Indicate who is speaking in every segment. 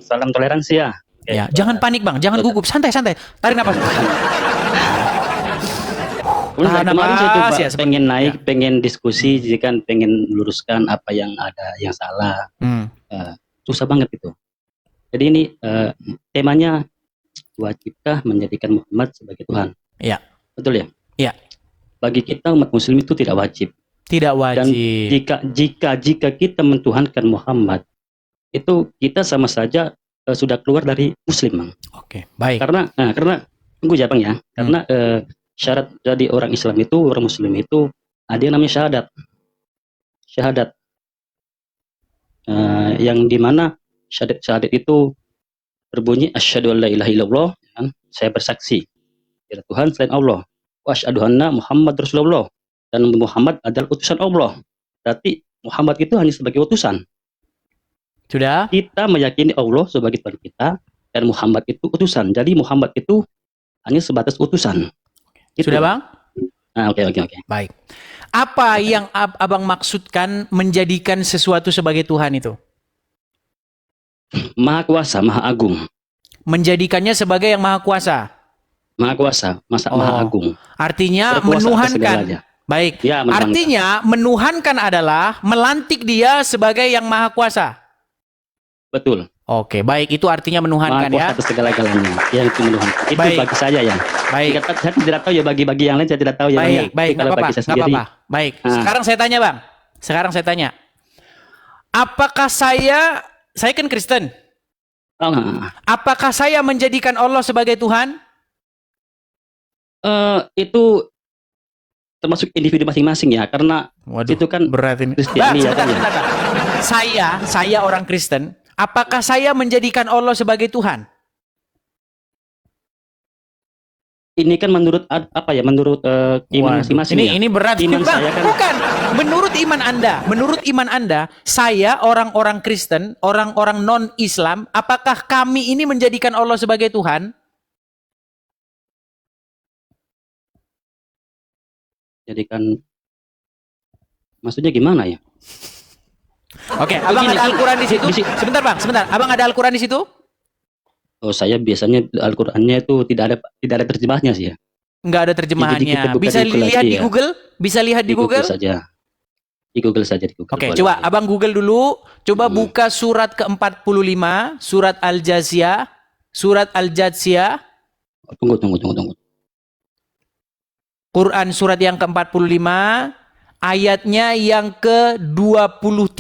Speaker 1: Salam toleransi ya. Oke,
Speaker 2: Ya, jangan panik Bang, jangan gugup, santai-santai. Tarik nafas. Tahan
Speaker 1: kemarin saya coba
Speaker 2: nafas ya,
Speaker 1: pengen naik,
Speaker 2: ya.
Speaker 1: pengen diskusi, jadi kan pengen meluruskan apa yang ada yang salah. Susah banget itu. Jadi ini temanya, wajibkah menjadikan Muhammad sebagai Tuhan?
Speaker 2: Ya.
Speaker 1: Betul ya?
Speaker 2: Ya.
Speaker 1: Bagi kita umat Muslim itu tidak wajib.
Speaker 2: Tidak wajib.
Speaker 1: Dan jika kita mentuhankan Muhammad, itu kita sama saja sudah keluar dari Muslim, Bang.
Speaker 2: Oke, baik.
Speaker 1: Karena tunggu ya, Bang ya. Karena syarat jadi orang Islam itu, orang Muslim itu ada yang namanya syahadat. Syahadat. Yang dimana syahadat itu berbunyi asyhadu an la ilaha illallah, kan? Saya bersaksi tidak Tuhan selain Allah. Wa asyhadu anna Muhammad Rasulullah, dan Muhammad adalah utusan Allah. Berarti Muhammad itu hanya sebagai utusan.
Speaker 2: Sudah?
Speaker 1: Kita meyakini Allah sebagai Tuhan kita dan Muhammad itu utusan. Jadi Muhammad itu hanya sebatas utusan.
Speaker 2: Gitu. Sudah, Bang?
Speaker 1: Oke.
Speaker 2: Baik. Apa yang Abang maksudkan menjadikan sesuatu sebagai Tuhan itu?
Speaker 1: Maha kuasa, maha agung.
Speaker 2: Menjadikannya sebagai yang maha kuasa.
Speaker 1: Maha kuasa, maha agung.
Speaker 2: Artinya menuhankan. Baik. Ya, artinya menuhankan adalah melantik dia sebagai yang maha kuasa.
Speaker 1: Betul.
Speaker 2: Oke, baik. Itu artinya menuhankan,
Speaker 1: maha kuasa atas segala-galanya. Ya, itu menuhankan. Itu baik. Bagi saya ya.
Speaker 2: Baik.
Speaker 1: Saya tidak tahu ya, bagi yang lain saya tidak tahu ya.
Speaker 2: Baik. Kalau bagi saya sendiri. Baik. Sekarang saya tanya, Bang. Apakah saya kan Kristen. Apakah saya menjadikan Allah sebagai Tuhan?
Speaker 1: Itu termasuk individu masing-masing ya, karena itu kan
Speaker 2: berat ini.
Speaker 1: Kristiani ya.
Speaker 2: Saya orang Kristen. Apakah saya menjadikan Allah sebagai Tuhan?
Speaker 1: Ini kan menurut apa ya? Menurut iman masing-masing.
Speaker 2: Ini berat.
Speaker 1: Iman saya kan...
Speaker 2: Bukan. Menurut iman Anda, saya orang-orang Kristen, orang-orang non-Islam, apakah kami ini menjadikan Allah sebagai Tuhan?
Speaker 1: Jadikan, maksudnya gimana ya?
Speaker 2: Oke, Abang ada Al-Quran di situ? Sebentar, Bang. Abang ada Al-Quran di situ?
Speaker 1: Oh, saya biasanya Al-Qurannya itu tidak ada terjemahnya sih ya.
Speaker 2: Enggak ada terjemahannya. Bisa lihat di Google? Bisa lihat di Google?
Speaker 1: Di Google saja.
Speaker 2: Oke, coba Abang Google dulu. Coba buka surat ke-45, surat Al-Jathiyah.
Speaker 1: Tunggu.
Speaker 2: Quran surat yang ke-45, ayatnya yang ke-23.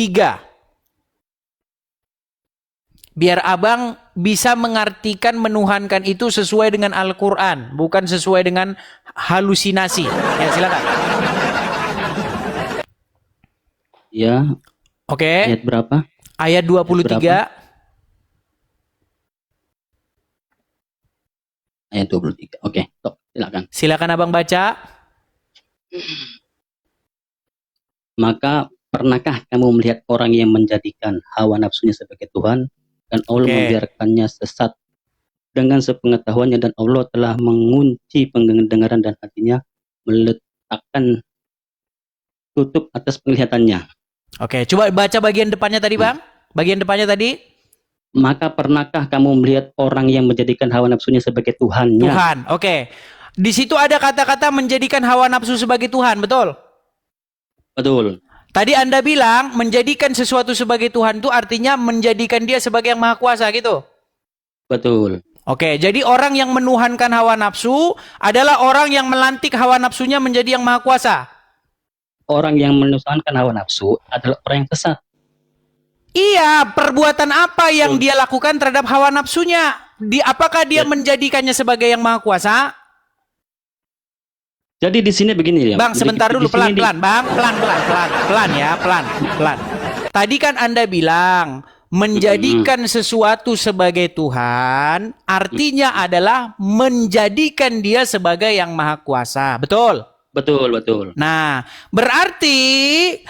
Speaker 2: Biar Abang bisa mengartikan menuhankan itu sesuai dengan Al-Quran, bukan sesuai dengan halusinasi. Ya, silakan.
Speaker 1: Ya.
Speaker 2: Oke.
Speaker 1: Ayat berapa?
Speaker 2: Ayat 23.
Speaker 1: Ayat 23. Oke, silakan.
Speaker 2: Silakan Abang baca.
Speaker 1: Maka pernahkah kamu melihat orang yang menjadikan hawa nafsunya sebagai Tuhan dan Allah membiarkannya sesat dengan sepengetahuannya, dan Allah telah mengunci pendengaran dan hatinya, meletakkan tutup atas penglihatannya.
Speaker 2: Oke, coba baca bagian depannya tadi, Bang. Bagian depannya tadi.
Speaker 1: Maka pernahkah kamu melihat orang yang menjadikan hawa nafsunya sebagai Tuhannya?
Speaker 2: Tuhan, oke. Di situ ada kata-kata menjadikan hawa nafsu sebagai Tuhan, betul?
Speaker 1: Betul.
Speaker 2: Tadi Anda bilang menjadikan sesuatu sebagai Tuhan itu artinya menjadikan dia sebagai yang maha kuasa gitu?
Speaker 1: Betul.
Speaker 2: Oke, jadi orang yang menuhankan hawa nafsu adalah orang yang melantik hawa nafsunya menjadi yang maha kuasa.
Speaker 1: Orang yang menuhankan hawa nafsu adalah orang yang sesat.
Speaker 2: Iya, perbuatan apa yang dia lakukan terhadap hawa nafsunya? Apakah dia menjadikannya sebagai yang maha kuasa?
Speaker 1: Jadi di sini begini ya.
Speaker 2: Bang, sebentar dulu, pelan-pelan, Bang. Pelan ya. Tadi kan Anda bilang menjadikan sesuatu sebagai Tuhan artinya adalah menjadikan dia sebagai yang maha kuasa. Betul?
Speaker 1: Betul.
Speaker 2: Nah, berarti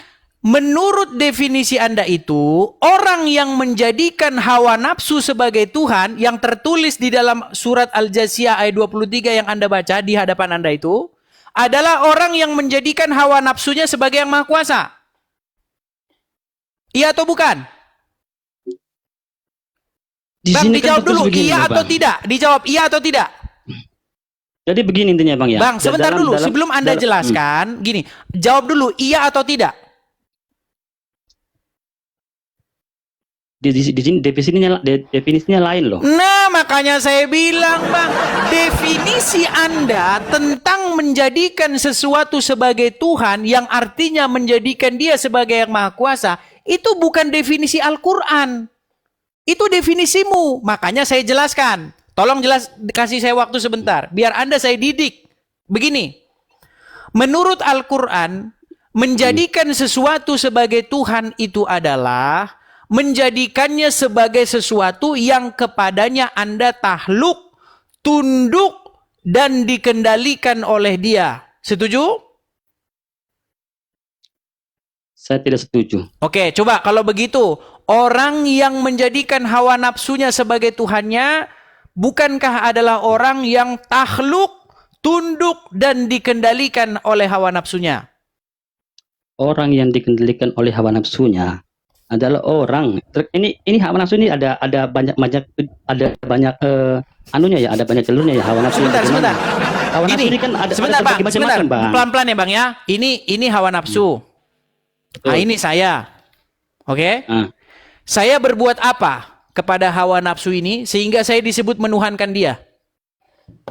Speaker 2: menurut definisi Anda itu, orang yang menjadikan hawa nafsu sebagai Tuhan yang tertulis di dalam surat Al-Jathiyah ayat 23 yang Anda baca di hadapan Anda itu adalah orang yang menjadikan hawa nafsunya sebagai yang maha kuasa. Iya atau bukan?
Speaker 1: Di
Speaker 2: Bang,
Speaker 1: sini kan
Speaker 2: dijawab
Speaker 1: tertulis
Speaker 2: dulu,
Speaker 1: begini
Speaker 2: iya
Speaker 1: loh,
Speaker 2: atau
Speaker 1: Bang.
Speaker 2: tidak? Dijawab iya atau tidak?
Speaker 1: Jadi begini intinya Bang ya.
Speaker 2: Bang, sebentar dulu, sebelum Anda
Speaker 1: dalam-
Speaker 2: jelaskan, gini, jawab dulu iya atau tidak?
Speaker 1: di sini definisinya lain loh.
Speaker 2: Nah, makanya saya bilang, Bang, definisi Anda tentang menjadikan sesuatu sebagai Tuhan yang artinya menjadikan dia sebagai yang maha kuasa, itu bukan definisi Al-Quran. Itu definisimu. Makanya saya jelaskan. Tolong kasih saya waktu sebentar, biar Anda saya didik. Begini, menurut Al-Quran, menjadikan sesuatu sebagai Tuhan itu adalah menjadikannya sebagai sesuatu yang kepadanya Anda takluk, tunduk, dan dikendalikan oleh dia. Setuju?
Speaker 1: Saya tidak setuju.
Speaker 2: Oke, coba kalau begitu, orang yang menjadikan hawa nafsunya sebagai Tuhannya, bukankah adalah orang yang takluk, tunduk, dan dikendalikan oleh hawa nafsunya?
Speaker 1: Orang yang dikendalikan oleh hawa nafsunya adalah orang ini hawa nafsu ini ada banyak anunya ya, ada banyak telurnya ya hawa nafsu.
Speaker 2: Sebentar.
Speaker 1: Hawa nafsu
Speaker 2: Ini
Speaker 1: ini kan ada
Speaker 2: sebentar, Bang.
Speaker 1: berbagai
Speaker 2: Sebentar.
Speaker 1: macam, Bang.
Speaker 2: Pelan-pelan ya, Bang ya. Ini hawa nafsu. Nah, ini saya. Oke? Saya berbuat apa kepada hawa nafsu ini sehingga saya disebut menuhankan dia?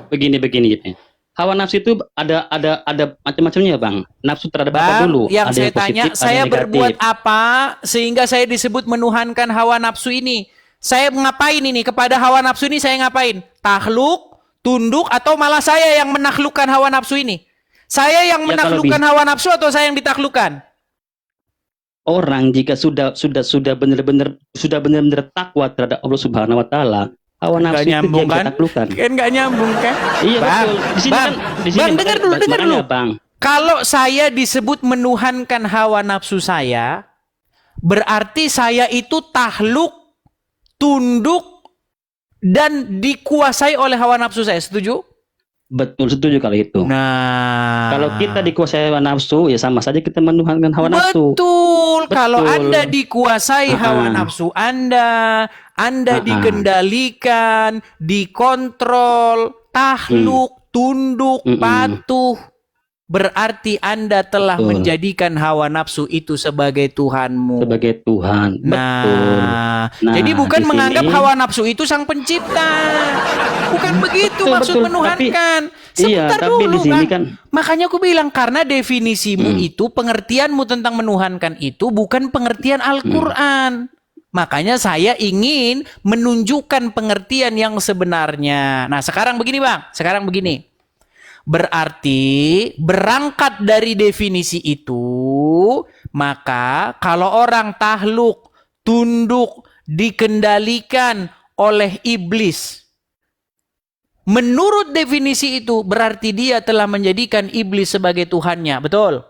Speaker 1: Begini. Hawa nafsu itu ada macam-macamnya, Bang. Nafsu terhadap apa dulu?
Speaker 2: Yang
Speaker 1: Ada
Speaker 2: saya
Speaker 1: yang positif,
Speaker 2: tanya,
Speaker 1: ada
Speaker 2: saya
Speaker 1: yang negatif.
Speaker 2: berbuat apa sehingga saya disebut menuhankan hawa nafsu ini? Saya ngapain ini? Kepada hawa nafsu ini saya ngapain? Takluk, tunduk, atau malah saya yang menaklukkan hawa nafsu ini? Saya yang
Speaker 1: Ya,
Speaker 2: menaklukkan hawa nafsu atau saya yang ditaklukkan?
Speaker 1: Orang jika sudah benar-benar takwa terhadap Allah Subhanahu wa taala, hawa nafsu itu dia bisa taklukkan.
Speaker 2: Kan nggak nyambung kan?
Speaker 1: Iya,
Speaker 2: Bang,
Speaker 1: betul. Di sini
Speaker 2: Bang,
Speaker 1: kan di sini
Speaker 2: Bang, dengar dulu,
Speaker 1: Bang.
Speaker 2: Kalau saya disebut menuhankan hawa nafsu saya, berarti saya itu takluk, tunduk, dan dikuasai oleh hawa nafsu saya. Setuju?
Speaker 1: Betul, setuju kalau itu.
Speaker 2: Nah,
Speaker 1: Kalau kita dikuasai hawa nafsu, ya sama saja kita menuhankan hawa nafsu.
Speaker 2: Betul. Kalau
Speaker 1: Betul.
Speaker 2: Anda dikuasai hawa nafsu Anda dikendalikan, dikontrol, takluk, tunduk, patuh, berarti Anda telah menjadikan hawa nafsu itu sebagai Tuhanmu.
Speaker 1: Sebagai Tuhan. Betul.
Speaker 2: Nah, jadi bukan
Speaker 1: di sini-
Speaker 2: menganggap hawa nafsu itu sang pencipta. Bukan begitu maksud
Speaker 1: betul.
Speaker 2: menuhankan.
Speaker 1: Iya,
Speaker 2: Sebentar
Speaker 1: tapi
Speaker 2: dulu,
Speaker 1: di sini
Speaker 2: Bang.
Speaker 1: kan
Speaker 2: Makanya aku bilang karena definisimu itu, pengertianmu tentang menuhankan itu bukan pengertian Al-Qur'an. Makanya saya ingin menunjukkan pengertian yang sebenarnya. Nah, sekarang begini, Bang. Sekarang begini. Berarti berangkat dari definisi itu, maka kalau orang takluk, tunduk, dikendalikan oleh iblis, menurut definisi itu berarti dia telah menjadikan iblis sebagai Tuhannya. Betul?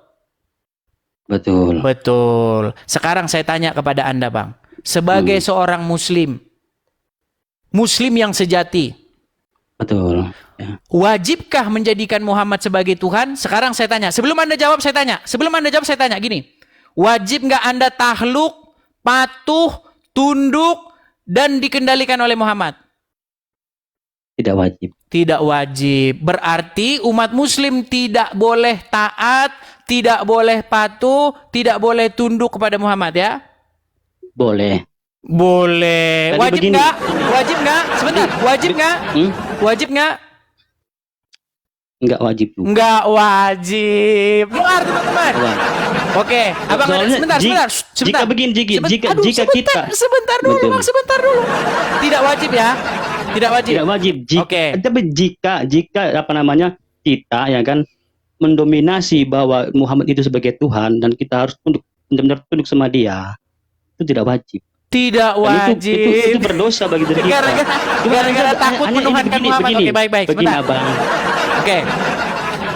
Speaker 1: betul.
Speaker 2: Betul. Sekarang saya tanya kepada Anda, Bang. Sebagai seorang muslim yang sejati,
Speaker 1: Betul. Ya.
Speaker 2: wajibkah menjadikan Muhammad sebagai Tuhan? Sekarang saya tanya. Sebelum Anda jawab, saya tanya. Gini. Wajib nggak Anda takluk, patuh, tunduk, dan dikendalikan oleh Muhammad?
Speaker 1: Tidak wajib.
Speaker 2: Tidak wajib. Berarti umat muslim tidak boleh taat, tidak boleh patuh, tidak boleh tunduk kepada Muhammad ya?
Speaker 1: Boleh.
Speaker 2: Boleh.
Speaker 1: Tadi
Speaker 2: Wajib
Speaker 1: begini.
Speaker 2: nggak? Wajib nggak? Sebentar. Wajib nggak? Wajib nggak?
Speaker 1: Enggak wajib.
Speaker 2: Nggak wajib. Dengar teman-teman. Oke, abang
Speaker 1: Soalnya
Speaker 2: sebentar.
Speaker 1: jika begini, jika kita
Speaker 2: sebentar dulu,
Speaker 1: Betul.
Speaker 2: Bang, sebentar dulu. Tidak wajib ya? Tidak wajib.
Speaker 1: tidak wajib.
Speaker 2: Oke.
Speaker 1: Tapi jika apa namanya kita ya kan mendominasi bahwa Muhammad itu sebagai Tuhan dan kita harus benar-benar tunduk sama dia, itu tidak wajib.
Speaker 2: Tidak
Speaker 1: Dan
Speaker 2: wajib.
Speaker 1: itu berdosa bagi diri kita.
Speaker 2: Gara-gara takut
Speaker 1: Hanya
Speaker 2: menuhankan
Speaker 1: begini,
Speaker 2: Muhammad.
Speaker 1: begini.
Speaker 2: Oke, baik-baik.
Speaker 1: Begini,
Speaker 2: Sebentar.
Speaker 1: Abang.
Speaker 2: Oke.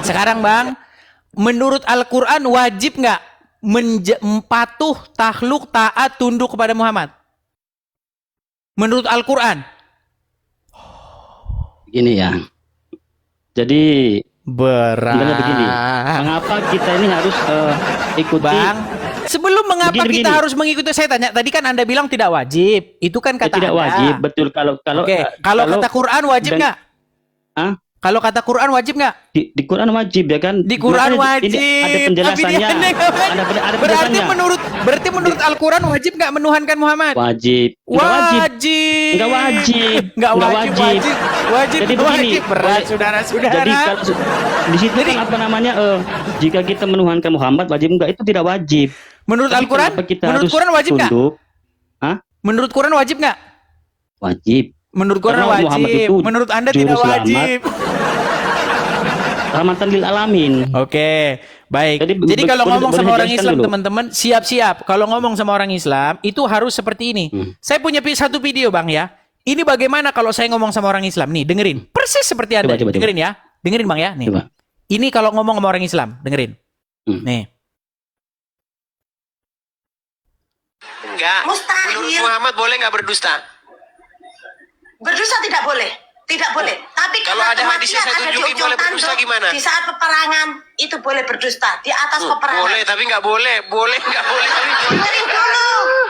Speaker 2: Sekarang, Bang, menurut Al-Quran wajib nggak patuh, takluk, taat, tunduk kepada Muhammad? Menurut Al-Quran?
Speaker 1: Begini ya. Jadi
Speaker 2: Berat.
Speaker 1: sebenarnya begini. Mengapa kita ini harus ikuti
Speaker 2: Bang, sebelum mengapa
Speaker 1: Begini,
Speaker 2: kita
Speaker 1: begini.
Speaker 2: harus mengikuti, saya tanya tadi kan Anda bilang tidak wajib. Itu kan kata
Speaker 1: Tidak
Speaker 2: Anda.
Speaker 1: wajib, betul. Kalau
Speaker 2: Oke, kalau kata Quran wajib
Speaker 1: dan-
Speaker 2: nggak?
Speaker 1: Ah,
Speaker 2: Kalau kata Quran wajib nggak?
Speaker 1: di Quran wajib ya kan?
Speaker 2: Di Quran
Speaker 1: Makanya
Speaker 2: wajib.
Speaker 1: Ini ada
Speaker 2: Tapi
Speaker 1: penjelasannya.
Speaker 2: dia nggak wajib.
Speaker 1: Ada
Speaker 2: Berarti
Speaker 1: penjelasannya.
Speaker 2: menurut Al-Quran wajib nggak menuhankan Muhammad?
Speaker 1: Wajib. Nggak wajib.
Speaker 2: Wajib.
Speaker 1: Nggak wajib.
Speaker 2: Nggak
Speaker 1: Nggak
Speaker 2: wajib.
Speaker 1: wajib.
Speaker 2: Wajib.
Speaker 1: Jadi begini,
Speaker 2: Wajib. Berat,
Speaker 1: oleh-
Speaker 2: saudara-saudara.
Speaker 1: Jadi kalau di situ kan apa namanya? Jika kita menuhankan Muhammad wajib enggak? Itu tidak wajib.
Speaker 2: Menurut
Speaker 1: Tapi
Speaker 2: Al-Quran?
Speaker 1: kenapa kita
Speaker 2: Menurut
Speaker 1: harus
Speaker 2: Quran wajib nggak?
Speaker 1: tunduk? Hah?
Speaker 2: Menurut Quran wajib nggak?
Speaker 1: Wajib.
Speaker 2: Menurut Quran
Speaker 1: Karena Muhammad
Speaker 2: wajib.
Speaker 1: itu
Speaker 2: Menurut Anda
Speaker 1: juru
Speaker 2: tidak
Speaker 1: selamat.
Speaker 2: wajib.
Speaker 1: Rahmatan lil alamin.
Speaker 2: Oke, baik.
Speaker 1: Jadi,
Speaker 2: Jadi kalau
Speaker 1: boleh-
Speaker 2: ngomong
Speaker 1: boleh
Speaker 2: sama orang
Speaker 1: dijelaskan
Speaker 2: Islam,
Speaker 1: dulu?
Speaker 2: teman-teman, siap-siap. Kalau ngomong sama orang Islam, itu harus seperti ini. Saya punya satu video, Bang, ya. Ini bagaimana kalau saya ngomong sama orang Islam. Nih, dengerin. Persis seperti Anda.
Speaker 1: Coba.
Speaker 2: Dengerin ya. Dengerin, Bang, ya. Nih.
Speaker 1: Coba.
Speaker 2: Ini kalau ngomong sama orang Islam. Dengerin. Nih.
Speaker 3: Enggak.
Speaker 4: Mustahil.
Speaker 3: Menurut Muhammad boleh nggak berdusta?
Speaker 4: Berdosa tidak boleh. Tidak boleh. Tapi
Speaker 3: Kalau ada
Speaker 4: kematian
Speaker 3: hadisnya saya
Speaker 4: ada di
Speaker 3: tunjukin
Speaker 4: ujung
Speaker 3: boleh berdusta
Speaker 4: tanduk,
Speaker 3: gimana?
Speaker 4: Di saat peperangan itu boleh berdusta. Di atas peperangan.
Speaker 3: Boleh tapi nggak boleh. Boleh nggak boleh tapi boleh.
Speaker 4: Dengerin dulu.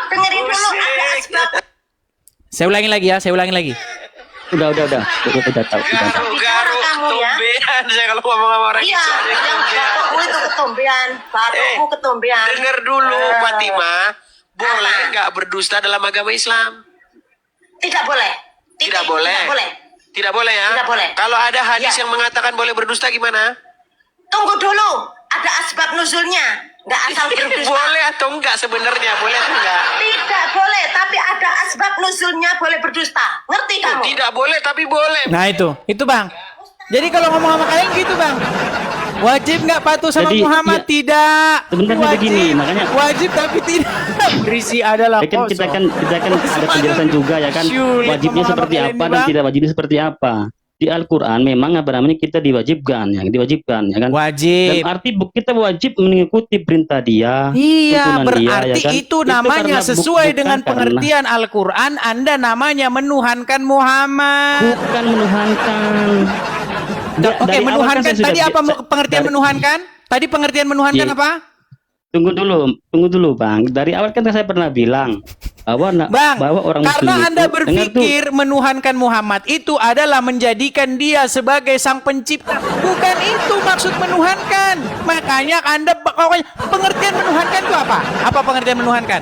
Speaker 4: Dengerin dulu. Ada
Speaker 3: Pusing.
Speaker 4: asbab.
Speaker 2: Saya ulangi lagi ya. Saya ulangi lagi.
Speaker 1: Udah tahu. Udah tahu.
Speaker 3: Garu-garu
Speaker 4: kamu ya.
Speaker 3: ketombean saya kalau ngomong sama orang
Speaker 4: Iya,
Speaker 3: Islam.
Speaker 4: yang batukku itu ketombean. Batukku ketombean.
Speaker 3: Dengar dulu Fatimah. Boleh
Speaker 4: Apa?
Speaker 3: nggak berdusta dalam agama Islam?
Speaker 4: Tidak boleh. Titik.
Speaker 3: Tidak boleh.
Speaker 4: Tidak boleh.
Speaker 3: Tidak boleh ya?
Speaker 4: Tidak boleh.
Speaker 3: Kalau ada hadis
Speaker 4: Ya.
Speaker 3: yang mengatakan boleh berdusta gimana?
Speaker 4: Tunggu dulu. Ada asbab nuzulnya. Nggak asal berdusta.
Speaker 3: Boleh atau enggak sebenarnya? Boleh atau enggak?
Speaker 4: Tidak boleh. Tapi ada asbab nuzulnya boleh berdusta. Ngerti kamu?
Speaker 3: Tidak boleh tapi boleh.
Speaker 2: Nah, itu, Bang. Jadi kalau ngomong sama kalian gitu, Bang. Wajib nggak patuh sama
Speaker 1: Jadi,
Speaker 2: Muhammad?
Speaker 1: ya,
Speaker 2: Tidak.
Speaker 1: sebenarnya begini, makanya-
Speaker 2: wajib tapi tidak. Berisi adalah
Speaker 1: Ya kan kita kan ada
Speaker 2: Kosong.
Speaker 1: penjelasan juga ya kan.
Speaker 2: Sulit
Speaker 1: Wajibnya
Speaker 2: ngomong
Speaker 1: seperti
Speaker 2: sama
Speaker 1: apa
Speaker 2: kalian
Speaker 1: dan
Speaker 2: nih, Bang.
Speaker 1: tidak wajibnya seperti apa. Di Al-Qur'an memang apa namanya kita diwajibkan ya kan.
Speaker 2: Wajib.
Speaker 1: Dan arti kita wajib mengikuti perintah dia.
Speaker 2: Iya,
Speaker 1: tuntunan dia,
Speaker 2: berarti
Speaker 1: ya kan?
Speaker 2: itu namanya
Speaker 1: karena
Speaker 2: sesuai
Speaker 1: bukan
Speaker 2: dengan
Speaker 1: karena-
Speaker 2: pengertian Al-Quran, Anda namanya menuhankan Muhammad.
Speaker 1: bukan menuhankan.
Speaker 2: Oke,
Speaker 1: Dari awal kan
Speaker 2: menuhankan
Speaker 1: saya sudah
Speaker 2: tadi apa pengertian
Speaker 1: dari-
Speaker 2: menuhankan? Tadi pengertian menuhankan
Speaker 1: Iya.
Speaker 2: apa?
Speaker 1: Tunggu dulu, Bang. Dari awal kan saya pernah bilang
Speaker 2: Bang,
Speaker 1: bahwa orang
Speaker 2: karena
Speaker 1: Muslim
Speaker 2: Anda
Speaker 1: itu- dengar tuh,
Speaker 2: berpikir menuhankan Muhammad itu adalah menjadikan dia sebagai sang pencipta. Bukan itu maksud menuhankan. Makanya Anda pokoknya pengertian menuhankan itu apa? Apa pengertian menuhankan?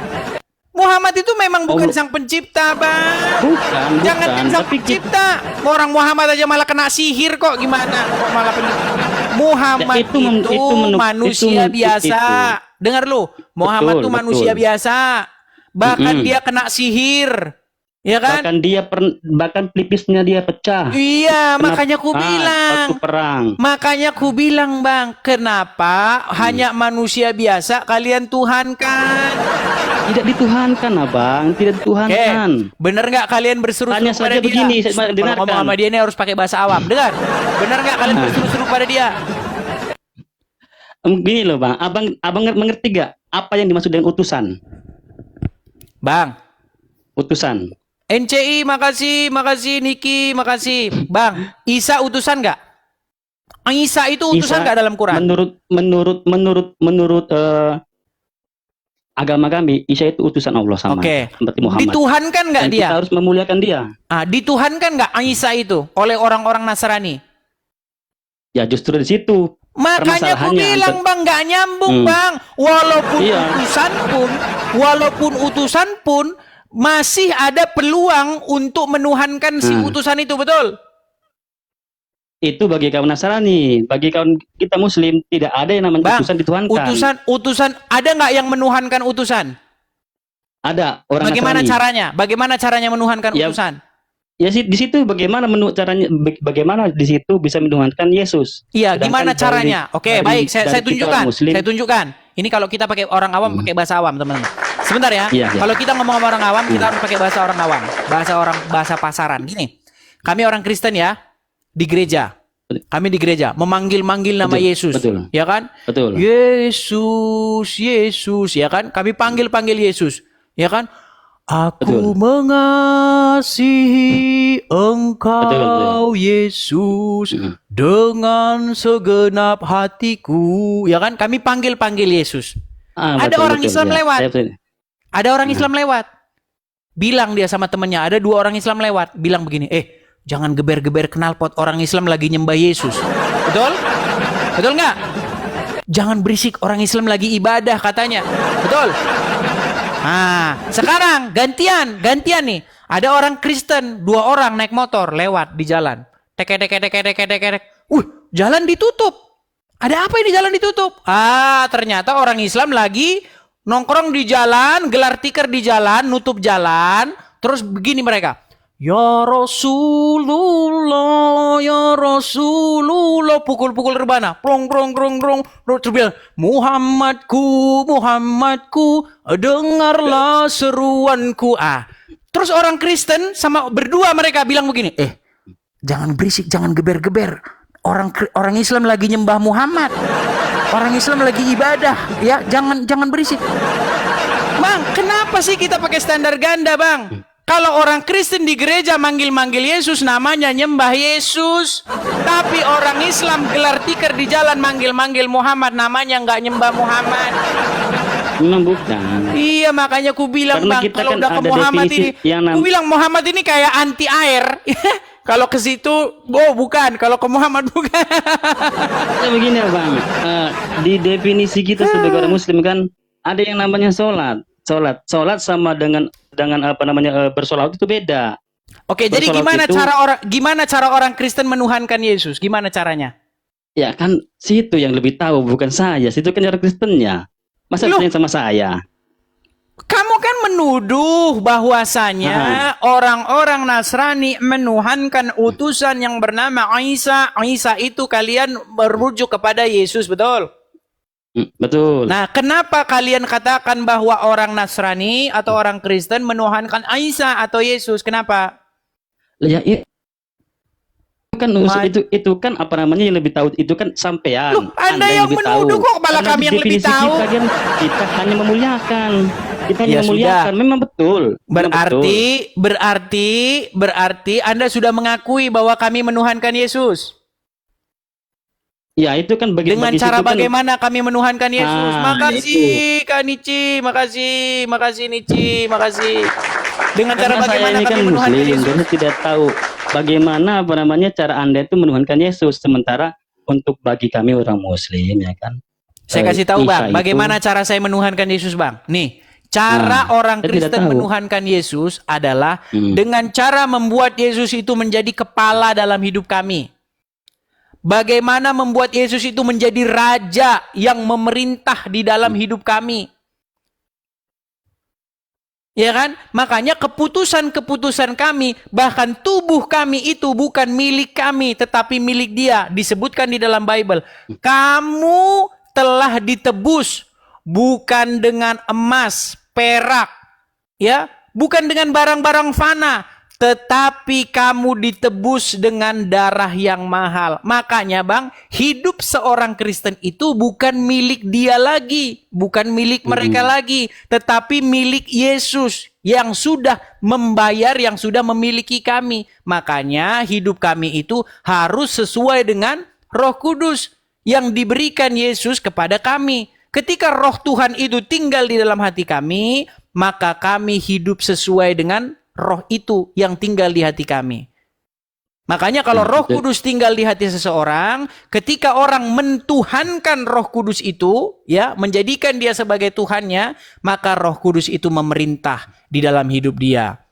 Speaker 2: Muhammad itu memang bukan
Speaker 1: Allah.
Speaker 2: sang pencipta, Bang.
Speaker 1: bukan,
Speaker 2: Jangan sang
Speaker 1: tapi
Speaker 2: pencipta. Orang Muhammad aja malah kena sihir kok, gimana? Kok malah pencipta? Muhammad
Speaker 1: Ya,
Speaker 2: itu, manusia biasa. Dengar lu, Muhammad
Speaker 1: Betul,
Speaker 2: itu manusia
Speaker 1: betul.
Speaker 2: biasa. Bahkan
Speaker 1: Mm-mm.
Speaker 2: dia kena sihir. Ya kan?
Speaker 1: bahkan pelipisnya dia pecah.
Speaker 2: Iya,
Speaker 1: Kenapa?
Speaker 2: makanya ku bilang.
Speaker 1: Waktu perang.
Speaker 2: Makanya ku bilang, Bang, kenapa hanya manusia biasa kalian tuhankan?
Speaker 1: Tidak dituhankan, Abang. Tidak
Speaker 2: Oke,
Speaker 1: dituhankan.
Speaker 2: bener nggak kalian berseru-seru
Speaker 1: Tanya
Speaker 2: pada
Speaker 1: saja
Speaker 2: dia?
Speaker 1: begini, saya
Speaker 2: Kalau
Speaker 1: dengarkan.
Speaker 2: ngomong sama dia ini harus pakai bahasa awam. Dengar, bener nggak kalian
Speaker 1: Nah.
Speaker 2: berseru-seru pada dia?
Speaker 1: Gini loh, Bang. Abang mengerti gak apa yang dimaksud dengan utusan?
Speaker 2: Bang,
Speaker 1: Utusan.
Speaker 2: NCI, makasih, Niki, makasih. Bang, Isa utusan nggak? Isa itu utusan
Speaker 1: Isa,
Speaker 2: nggak dalam Quran?
Speaker 1: Menurut agama kami, Isa itu utusan Allah sama
Speaker 2: Oke.
Speaker 1: seperti Muhammad.
Speaker 2: Dituhankan nggak
Speaker 1: Dan
Speaker 2: dia?
Speaker 1: kita harus memuliakan dia.
Speaker 2: Dituhankan nggak Isa itu oleh orang-orang Nasrani?
Speaker 1: Ya justru di situ.
Speaker 2: Makanya aku
Speaker 1: Permasalahannya,
Speaker 2: bilang, Bang, nggak nyambung, Bang. Walaupun
Speaker 1: Iya.
Speaker 2: utusan pun masih ada peluang untuk menuhankan si utusan itu, betul?
Speaker 1: Itu bagi kaum Nasrani, bagi kaum kita Muslim tidak ada yang namanya
Speaker 2: Bang,
Speaker 1: utusan dituhankan.
Speaker 2: Utusan ada nggak yang menuhankan utusan?
Speaker 1: Ada orang
Speaker 2: Bagaimana
Speaker 1: Nasrani.
Speaker 2: caranya? Bagaimana caranya menuhankan
Speaker 1: Ya,
Speaker 2: utusan?
Speaker 1: Ya di situ bagaimana di situ bisa menuhankan Yesus.
Speaker 2: Iya,
Speaker 1: Sedangkan
Speaker 2: gimana caranya? Oke, baik, saya
Speaker 1: dari kita orang Muslim,
Speaker 2: Saya tunjukkan. Ini kalau kita pakai orang awam, pakai bahasa awam, teman-teman. Sebentar ya.
Speaker 1: Iya, iya.
Speaker 2: Kalau kita ngomong sama orang awam, kita harus pakai bahasa orang awam, bahasa pasaran. Gini, kami orang Kristen ya, di gereja. Kami di gereja memanggil-manggil nama
Speaker 1: Betul,
Speaker 2: Yesus,
Speaker 1: betul.
Speaker 2: ya kan?
Speaker 1: Betul.
Speaker 2: Yesus, ya kan? Kami panggil Yesus, ya kan? Aku
Speaker 1: Betul.
Speaker 2: mengasihi Engkau, Yesus, dengan segenap hatiku, ya kan? Kami panggil Yesus. Ada
Speaker 1: betul,
Speaker 2: orang
Speaker 1: betul,
Speaker 2: Islam
Speaker 1: ya.
Speaker 2: lewat.
Speaker 1: Saya-
Speaker 2: Ada orang Islam lewat. Bilang dia sama temennya, ada 2 orang Islam lewat. Bilang begini, jangan geber-geber knalpot, orang Islam lagi nyembah Yesus. Betul? Betul nggak? Jangan berisik, orang Islam lagi ibadah katanya. Betul? Nah, sekarang gantian nih. Ada orang Kristen, 2 orang naik motor lewat di jalan. Tek. Jalan ditutup. Ada apa ini jalan ditutup? Ternyata orang Islam lagi nongkrong di jalan, gelar tikar di jalan, nutup jalan. Terus begini mereka. Ya Rasulullah, ya Rasulullah, pukul-pukul rebana, prong. Terus bilang, Muhammadku, dengarlah seruanku. Terus orang Kristen sama berdua mereka bilang begini, jangan berisik, jangan geber-geber. Orang Islam lagi nyembah Muhammad. Orang Islam lagi ibadah, ya, jangan berisik. Bang, kenapa sih kita pakai standar ganda, Bang? Kalau orang Kristen di gereja manggil-manggil Yesus, namanya nyembah Yesus. Tapi orang Islam gelar tikar di jalan manggil-manggil Muhammad, namanya nggak nyembah Muhammad.
Speaker 1: Memang bukan.
Speaker 2: Iya, makanya ku bilang,
Speaker 1: Karena
Speaker 2: Bang,
Speaker 1: kita
Speaker 2: kalau
Speaker 1: kan
Speaker 2: udah ke
Speaker 1: ada
Speaker 2: Muhammad
Speaker 1: definisi
Speaker 2: ini,
Speaker 1: yang
Speaker 2: ku bilang Muhammad ini kayak anti air. Kalau ke situ, bukan. Kalau ke Muhammad bukan.
Speaker 1: Ya begini Bang, di definisi kita sebagai orang Muslim kan ada yang namanya sholat sama dengan apa namanya bersolawat itu beda.
Speaker 2: Oke, jadi gimana cara orang Kristen menuhankan Yesus? Gimana caranya?
Speaker 1: Ya kan situ yang lebih tahu, bukan saya. Situ kan cara Kristennya. Masa tanya sama saya?
Speaker 2: Kamu kan menuduh bahwasanya orang-orang Nasrani menuhankan utusan yang bernama Isa. Isa itu kalian merujuk kepada Yesus, betul?
Speaker 1: Betul.
Speaker 2: Nah, kenapa kalian katakan bahwa orang Nasrani atau orang Kristen menuhankan Isa atau Yesus? Kenapa?
Speaker 1: Ya, kan itu kan apa namanya yang lebih tahu itu kan sampean.
Speaker 2: Loh, Anda yang menuduh kok, malah kami yang lebih tahu.
Speaker 1: Kita hanya memuliakan. Kita hanya
Speaker 2: Ya
Speaker 1: memuliakan.
Speaker 2: sudah.
Speaker 1: Memang betul.
Speaker 2: Berarti Anda sudah mengakui bahwa kami menuhankan Yesus.
Speaker 1: Ya, itu kan
Speaker 2: Dengan cara bagaimana kami menuhankan Yesus. Makasih
Speaker 1: itu.
Speaker 2: Kak Nici, makasih Nici, makasih. Dengan cara
Speaker 1: Karena
Speaker 2: bagaimana
Speaker 1: saya ini
Speaker 2: kami
Speaker 1: kan
Speaker 2: menuhankan
Speaker 1: Muslim,
Speaker 2: Yesus.
Speaker 1: jadi tidak tahu bagaimana apa namanya cara Anda itu menuhankan Yesus, sementara untuk bagi kami orang Muslim ya kan.
Speaker 2: Saya kasih tahu Bang,
Speaker 1: Isa
Speaker 2: bagaimana cara saya menuhankan Yesus Bang. Nih, cara orang
Speaker 1: saya tidak
Speaker 2: Kristen
Speaker 1: tahu.
Speaker 2: menuhankan Yesus adalah dengan cara membuat Yesus itu menjadi kepala dalam hidup kami. Bagaimana membuat Yesus itu menjadi raja yang memerintah di dalam hidup kami. Ya kan? Makanya keputusan-keputusan kami, bahkan tubuh kami itu bukan milik kami, tetapi milik Dia. Disebutkan di dalam Bible. Kamu telah ditebus bukan dengan emas, perak, ya, bukan dengan barang-barang fana, tetapi kamu ditebus dengan darah yang mahal. Makanya Bang, hidup seorang Kristen itu bukan milik dia lagi, bukan milik mereka lagi, tetapi milik Yesus yang sudah membayar, yang sudah memiliki kami. Makanya hidup kami itu harus sesuai dengan Roh Kudus yang diberikan Yesus kepada kami. Ketika Roh Tuhan itu tinggal di dalam hati kami, maka kami hidup sesuai dengan Roh itu yang tinggal di hati kami. Makanya kalau Roh Kudus tinggal di hati seseorang, ketika orang mentuhankan Roh Kudus itu, ya, menjadikan dia sebagai Tuhannya, maka Roh Kudus itu memerintah di dalam hidup dia.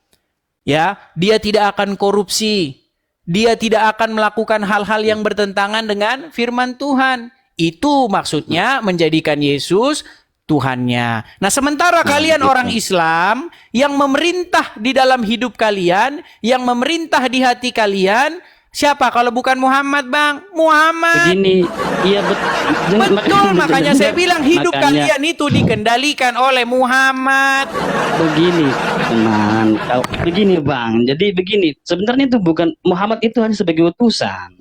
Speaker 2: Ya, dia tidak akan korupsi. Dia tidak akan melakukan hal-hal yang bertentangan dengan firman Tuhan. Itu maksudnya menjadikan Yesus Tuhannya. Nah, sementara kalian orang Islam yang memerintah di dalam hidup kalian, yang memerintah di hati kalian, siapa kalau bukan Muhammad, Bang? Muhammad.
Speaker 1: Begini, iya
Speaker 2: betul. Makanya saya bilang hidup kalian itu dikendalikan oleh Muhammad.
Speaker 1: Begini, teman, begini Bang. Jadi begini, sebenarnya itu bukan Muhammad, itu hanya sebagai utusan.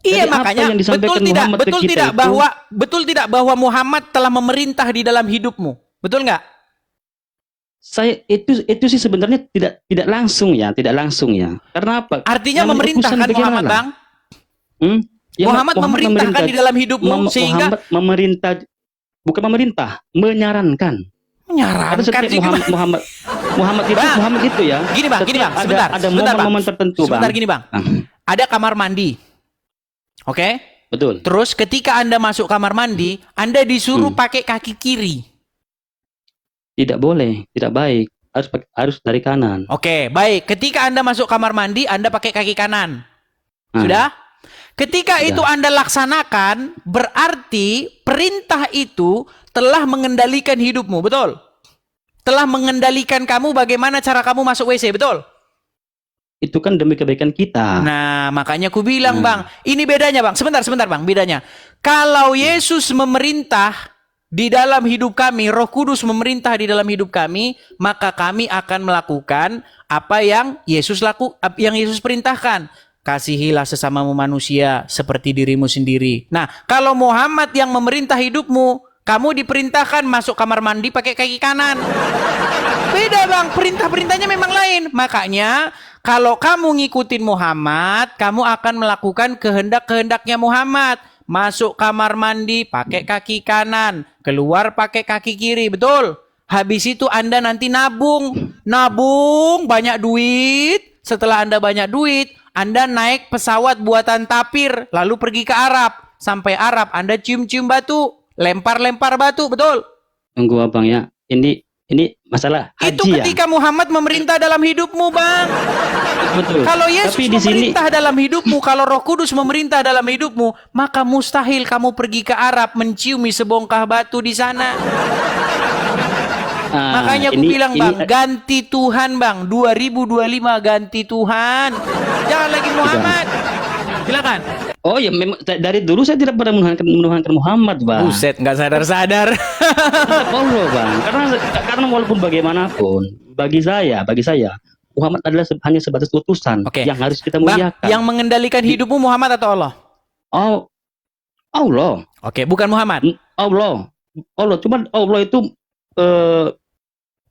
Speaker 2: Iya,
Speaker 1: jadi
Speaker 2: makanya betul tidak bahwa Muhammad telah memerintah di dalam hidupmu, betul nggak?
Speaker 1: Saya itu sih sebenarnya tidak langsung ya. Karena apa?
Speaker 2: Artinya memerintahkan Muhammad, Bang.
Speaker 1: Ya,
Speaker 2: Muhammad memerintahkan di dalam hidupmu sehingga
Speaker 1: Muhammad memerintah bukan memerintah, menyarankan. Ada
Speaker 2: Menyarankan
Speaker 1: setiap
Speaker 2: sih gimana? Bang.
Speaker 1: Muhammad itu ya.
Speaker 2: Gini bang,
Speaker 1: setiap
Speaker 2: sebentar,
Speaker 1: ada
Speaker 2: sebentar, Bang.
Speaker 1: momen-momen tertentu, Bang.
Speaker 2: Sebentar gini bang, ada kamar mandi, oke?
Speaker 1: Betul.
Speaker 2: Terus ketika Anda masuk kamar mandi, Anda disuruh pakai kaki kiri.
Speaker 1: Tidak boleh, tidak baik. Harus dari kanan.
Speaker 2: Oke, baik. Ketika Anda masuk kamar mandi, Anda pakai kaki kanan.
Speaker 1: Nah,
Speaker 2: Sudah? Ketika
Speaker 1: Sudah.
Speaker 2: itu Anda laksanakan, berarti perintah itu telah mengendalikan hidupmu, betul? Telah mengendalikan kamu bagaimana cara kamu masuk WC, betul?
Speaker 1: Itu kan demi kebaikan kita.
Speaker 2: Nah, makanya aku bilang, Bang, ini bedanya, Bang. Sebentar, Bang, bedanya. Kalau Yesus memerintah di dalam hidup kami, Roh Kudus memerintah di dalam hidup kami, maka kami akan melakukan apa yang Yesus perintahkan. Kasihilah sesamamu manusia seperti dirimu sendiri. Nah, kalau Muhammad yang memerintah hidupmu, kamu diperintahkan masuk kamar mandi pakai kaki kanan. Beda, Bang. Perintah-perintahnya memang lain. Makanya, kalau kamu ngikutin Muhammad, kamu akan melakukan kehendak-kehendaknya Muhammad. Masuk kamar mandi pakai kaki kanan, keluar pakai kaki kiri, betul? Habis itu Anda nanti nabung banyak duit. Setelah Anda banyak duit, Anda naik pesawat buatan tapir, lalu pergi ke Arab. Sampai Arab, Anda cium-cium batu, lempar-lempar batu, betul?
Speaker 1: Tunggu Abang ya. Ini masalah haji
Speaker 2: Itu ketika Muhammad memerintah dalam hidupmu, Bang.
Speaker 1: Betul.
Speaker 2: Kalau Yesus
Speaker 1: Tapi di sini
Speaker 2: memerintah dalam hidupmu, kalau Roh Kudus memerintah dalam hidupmu, maka mustahil kamu pergi ke Arab menciumi sebongkah batu di sana. Makanya aku bilang, Bang, ganti Tuhan, Bang. 2025 ganti Tuhan. Jangan lagi Muhammad. Silakan.
Speaker 1: Oh ya, memang dari dulu saya tidak pernah menuhankan Muhammad, Bang.
Speaker 2: Buset, nggak sadar-sadar.
Speaker 1: Allah, Bang. Karena walaupun bagaimanapun, bagi saya Muhammad adalah hanya sebatas utusan yang harus kita
Speaker 2: Bang,
Speaker 1: muliakan.
Speaker 2: yang mengendalikan hidupmu Muhammad atau Allah?
Speaker 1: Oh, Allah.
Speaker 2: Oke, bukan Muhammad.
Speaker 1: Allah. Cuma Allah itu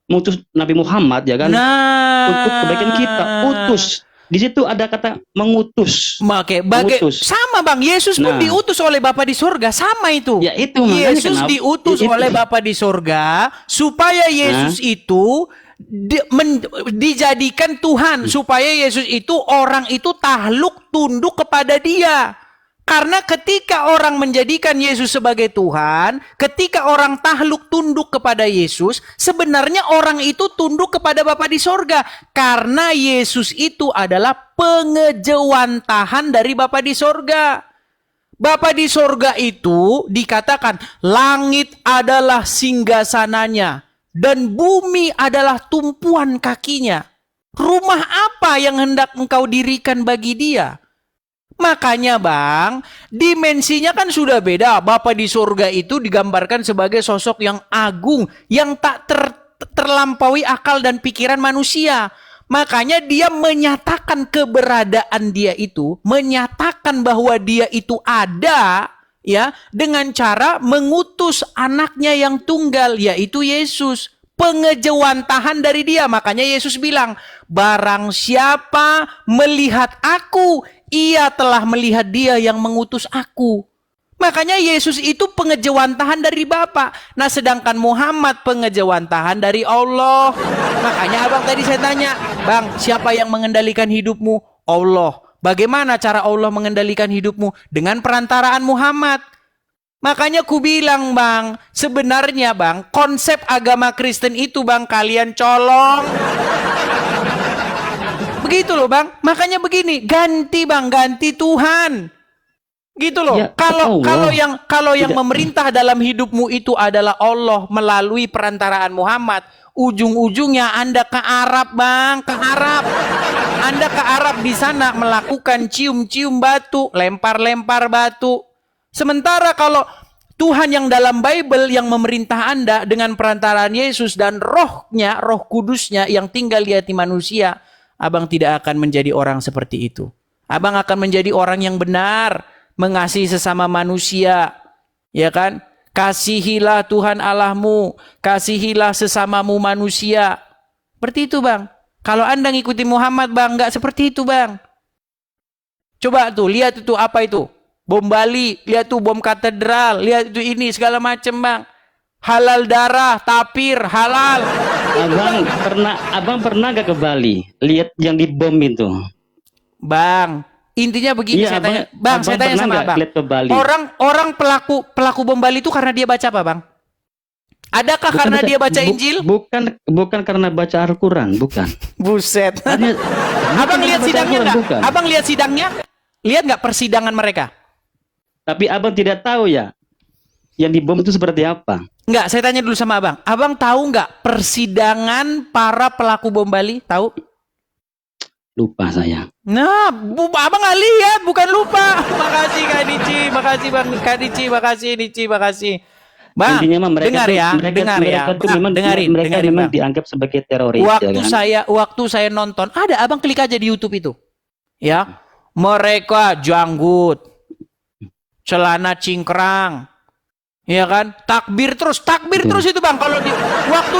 Speaker 1: mengutus Nabi Muhammad ya kan, untuk kebaikan kita. Utus. Di situ ada kata mengutus.
Speaker 2: Mengutus. Sama, Bang. Yesus pun diutus oleh Bapa di surga, sama itu.
Speaker 1: Ya itu.
Speaker 2: Yesus diutus oleh Bapa di surga supaya Yesus itu dijadikan Tuhan, supaya Yesus itu orang itu takluk tunduk kepada Dia. Karena ketika orang menjadikan Yesus sebagai Tuhan, ketika orang takluk tunduk kepada Yesus, sebenarnya orang itu tunduk kepada Bapa di sorga. Karena Yesus itu adalah pengejawantahan dari Bapa di sorga. Bapa di sorga itu dikatakan, langit adalah singgasananya dan bumi adalah tumpuan kakinya. Rumah apa yang hendak engkau dirikan bagi Dia? Makanya, Bang, dimensinya kan sudah beda. Bapa di surga itu digambarkan sebagai sosok yang agung, yang tak terlampaui akal dan pikiran manusia. Makanya Dia menyatakan keberadaan Dia itu, menyatakan bahwa Dia itu ada, ya, dengan cara mengutus anaknya yang tunggal, yaitu Yesus. Pengejawantahan dari Dia. Makanya Yesus bilang, barang siapa melihat aku, ia telah melihat Dia yang mengutus aku. Makanya Yesus itu pengejawantahan dari Bapa. Nah, sedangkan Muhammad pengejawantahan dari Allah. Makanya abang tadi saya tanya, Bang, siapa yang mengendalikan hidupmu? Allah. Bagaimana cara Allah mengendalikan hidupmu? Dengan perantaraan Muhammad. Makanya ku bilang, Bang, sebenarnya, Bang, konsep agama Kristen itu, Bang, kalian colong. Begitu loh, Bang. Makanya begini, ganti, Bang, ganti Tuhan. Gitu loh. Ya, kalau yang memerintah dalam hidupmu itu adalah Allah melalui perantaraan Muhammad, ujung-ujungnya Anda ke Arab, Bang, ke Arab. Anda ke Arab, di sana melakukan cium-cium batu, lempar-lempar batu. Sementara kalau Tuhan yang dalam Bible yang memerintah Anda dengan perantaraan Yesus dan rohnya, roh kudusnya yang tinggal di hati manusia, abang tidak akan menjadi orang seperti itu. Abang akan menjadi orang yang benar, mengasihi sesama manusia, ya kan? Kasihilah Tuhan Allahmu, kasihilah sesamamu manusia. Seperti itu, Bang. Kalau Anda ngikuti Muhammad, Bang, nggak seperti itu, Bang. Coba tuh, lihat itu apa itu? Bom Bali, lihat tuh bom katedral, lihat itu ini segala macam, Bang. halal darah, tapir, halal.
Speaker 1: Abang pernah gak ke Bali? Lihat yang dibom itu.
Speaker 2: Bang, intinya begini,
Speaker 1: Iya,
Speaker 2: saya tanya. Bang, saya tanya
Speaker 1: pernah
Speaker 2: sama
Speaker 1: nggak
Speaker 2: Bang.
Speaker 1: lihat ke Bali?
Speaker 2: Orang pelaku bom Bali itu karena dia baca apa, Bang? Adakah karena dia baca Injil?
Speaker 1: Bukan karena baca Al-Quran, bukan.
Speaker 2: Buset. Abang lihat sidangnya nggak?
Speaker 1: Bukan.
Speaker 2: Abang lihat sidangnya? Lihat nggak persidangan mereka?
Speaker 1: Tapi abang tidak tahu ya, yang dibom itu seperti apa?
Speaker 2: Nggak, saya tanya dulu sama abang. Abang tahu nggak persidangan para pelaku bom Bali? Tahu?
Speaker 1: Lupa saya.
Speaker 2: Nah, abang nggak lihat, bukan lupa. Makasih Kak Dici, makasih Bang Kak Dici, makasih Dici, makasih. Bang,
Speaker 1: Intinya mah
Speaker 2: dengar ya, dengar ya.
Speaker 1: Bang,
Speaker 2: Dengarin,
Speaker 1: mereka
Speaker 2: dengarin,
Speaker 1: memang
Speaker 2: Bang.
Speaker 1: dianggap sebagai teroris.
Speaker 2: Waktu
Speaker 1: ya kan?
Speaker 2: waktu saya nonton, ada abang klik aja di YouTube itu. Ya, mereka janggut, celana cingkrang, ya kan, takbir terus itu Bang. Kalau waktu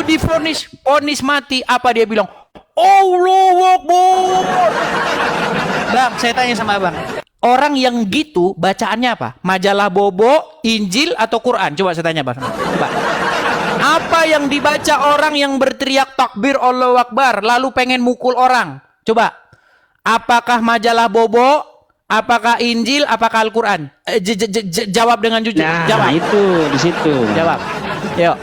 Speaker 2: divonis vonis mati, apa dia bilang? Allahu Akbar. Bang, saya tanya sama abang, orang yang gitu bacaannya apa? Majalah Bobo, Injil atau Quran? Coba saya tanya Bang. Coba. Apa yang dibaca orang yang berteriak takbir Allahu Akbar lalu pengen mukul orang? Coba. Apakah majalah Bobo? Apakah Injil? Apakah Al-Quran? Jawab dengan jujur.
Speaker 1: Nah,
Speaker 2: Jawab.
Speaker 1: itu di situ.
Speaker 2: Jawab. Yuk.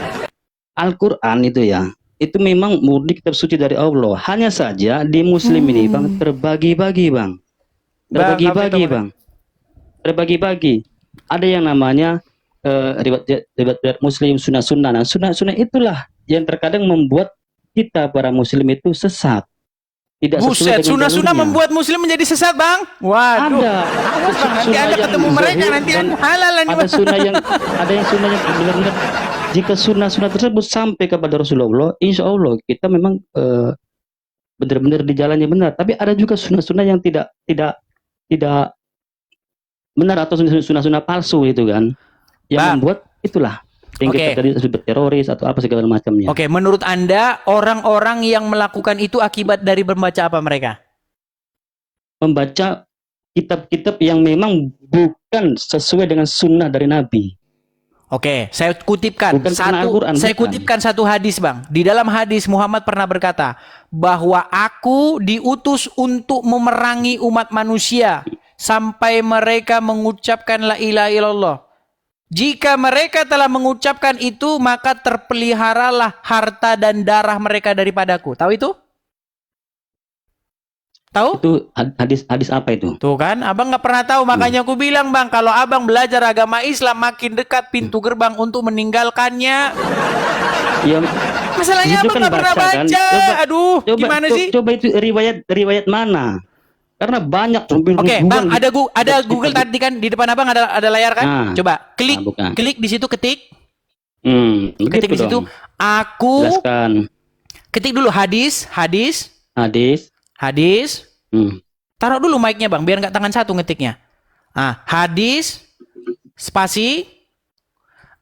Speaker 1: Al-Quran itu ya, itu memang murni kitab suci dari Allah. Hanya saja di Muslim ini Bang terbagi-bagi Bang. Terbagi-bagi Bang. Terbagi-bagi. Ada yang namanya riwayat Muslim, sunnah-sunnah. Nah, sunnah-sunnah itulah yang terkadang membuat kita para Muslim itu sesat. Tidak sesuai
Speaker 2: Buset,
Speaker 1: dengan
Speaker 2: sunnah-sunnah
Speaker 1: jalurnya.
Speaker 2: membuat Muslim menjadi sesat Bang. Waduh.
Speaker 1: Ada.
Speaker 2: Awas Bang, nanti
Speaker 1: Sunnah
Speaker 2: Anda
Speaker 1: yang
Speaker 2: ketemu mereka,
Speaker 1: zahir
Speaker 2: nanti
Speaker 1: dan
Speaker 2: Anda halalan.
Speaker 1: ada yang sunnah yang benar-benar, jika sunnah-sunnah tersebut sampai kepada Rasulullah, insya Allah kita memang benar-benar di jalannya benar. Tapi ada juga sunnah-sunnah yang tidak benar atau sunnah-sunnah palsu itu kan, yang
Speaker 2: Bang.
Speaker 1: membuat itulah yang
Speaker 2: Oke.
Speaker 1: kita tadi sebut teroris atau apa segala macamnya.
Speaker 2: Oke, menurut Anda orang-orang yang melakukan itu akibat dari membaca apa mereka?
Speaker 1: Membaca kitab-kitab yang memang bukan sesuai dengan sunnah dari Nabi.
Speaker 2: Oke, saya kutipkan
Speaker 1: Bukan karena Al-Quran,
Speaker 2: saya
Speaker 1: bukan.
Speaker 2: kutipkan satu hadis, Bang. Di dalam hadis Muhammad pernah berkata bahwa aku diutus untuk memerangi umat manusia sampai mereka mengucapkan la ilaha illallah. Jika mereka telah mengucapkan itu, maka terpeliharalah harta dan darah mereka daripadaku. Tahu itu? Tahu?
Speaker 1: Itu hadis apa itu?
Speaker 2: Tuh kan, abang nggak pernah tahu, makanya aku bilang Bang, kalau abang belajar agama Islam makin dekat pintu gerbang untuk meninggalkannya.
Speaker 1: Ya,
Speaker 2: Masalahnya
Speaker 1: itu
Speaker 2: abang
Speaker 1: kan
Speaker 2: nggak pernah
Speaker 1: baca, kan?
Speaker 2: baca. Aduh, gimana sih?
Speaker 1: Coba itu riwayat mana? Karena banyak.
Speaker 2: Oke, Bang, ada Google tadi kan di depan abang ada layar kan?
Speaker 1: Nah.
Speaker 2: Coba klik,
Speaker 1: Bukan.
Speaker 2: klik di situ, ketik
Speaker 1: Begitu
Speaker 2: di situ.
Speaker 1: dong.
Speaker 2: Aku
Speaker 1: Jelaskan.
Speaker 2: ketik dulu hadis.
Speaker 1: Hadis.
Speaker 2: Taruh dulu mic-nya Bang, biar nggak tangan satu ngetiknya. Hadis spasi.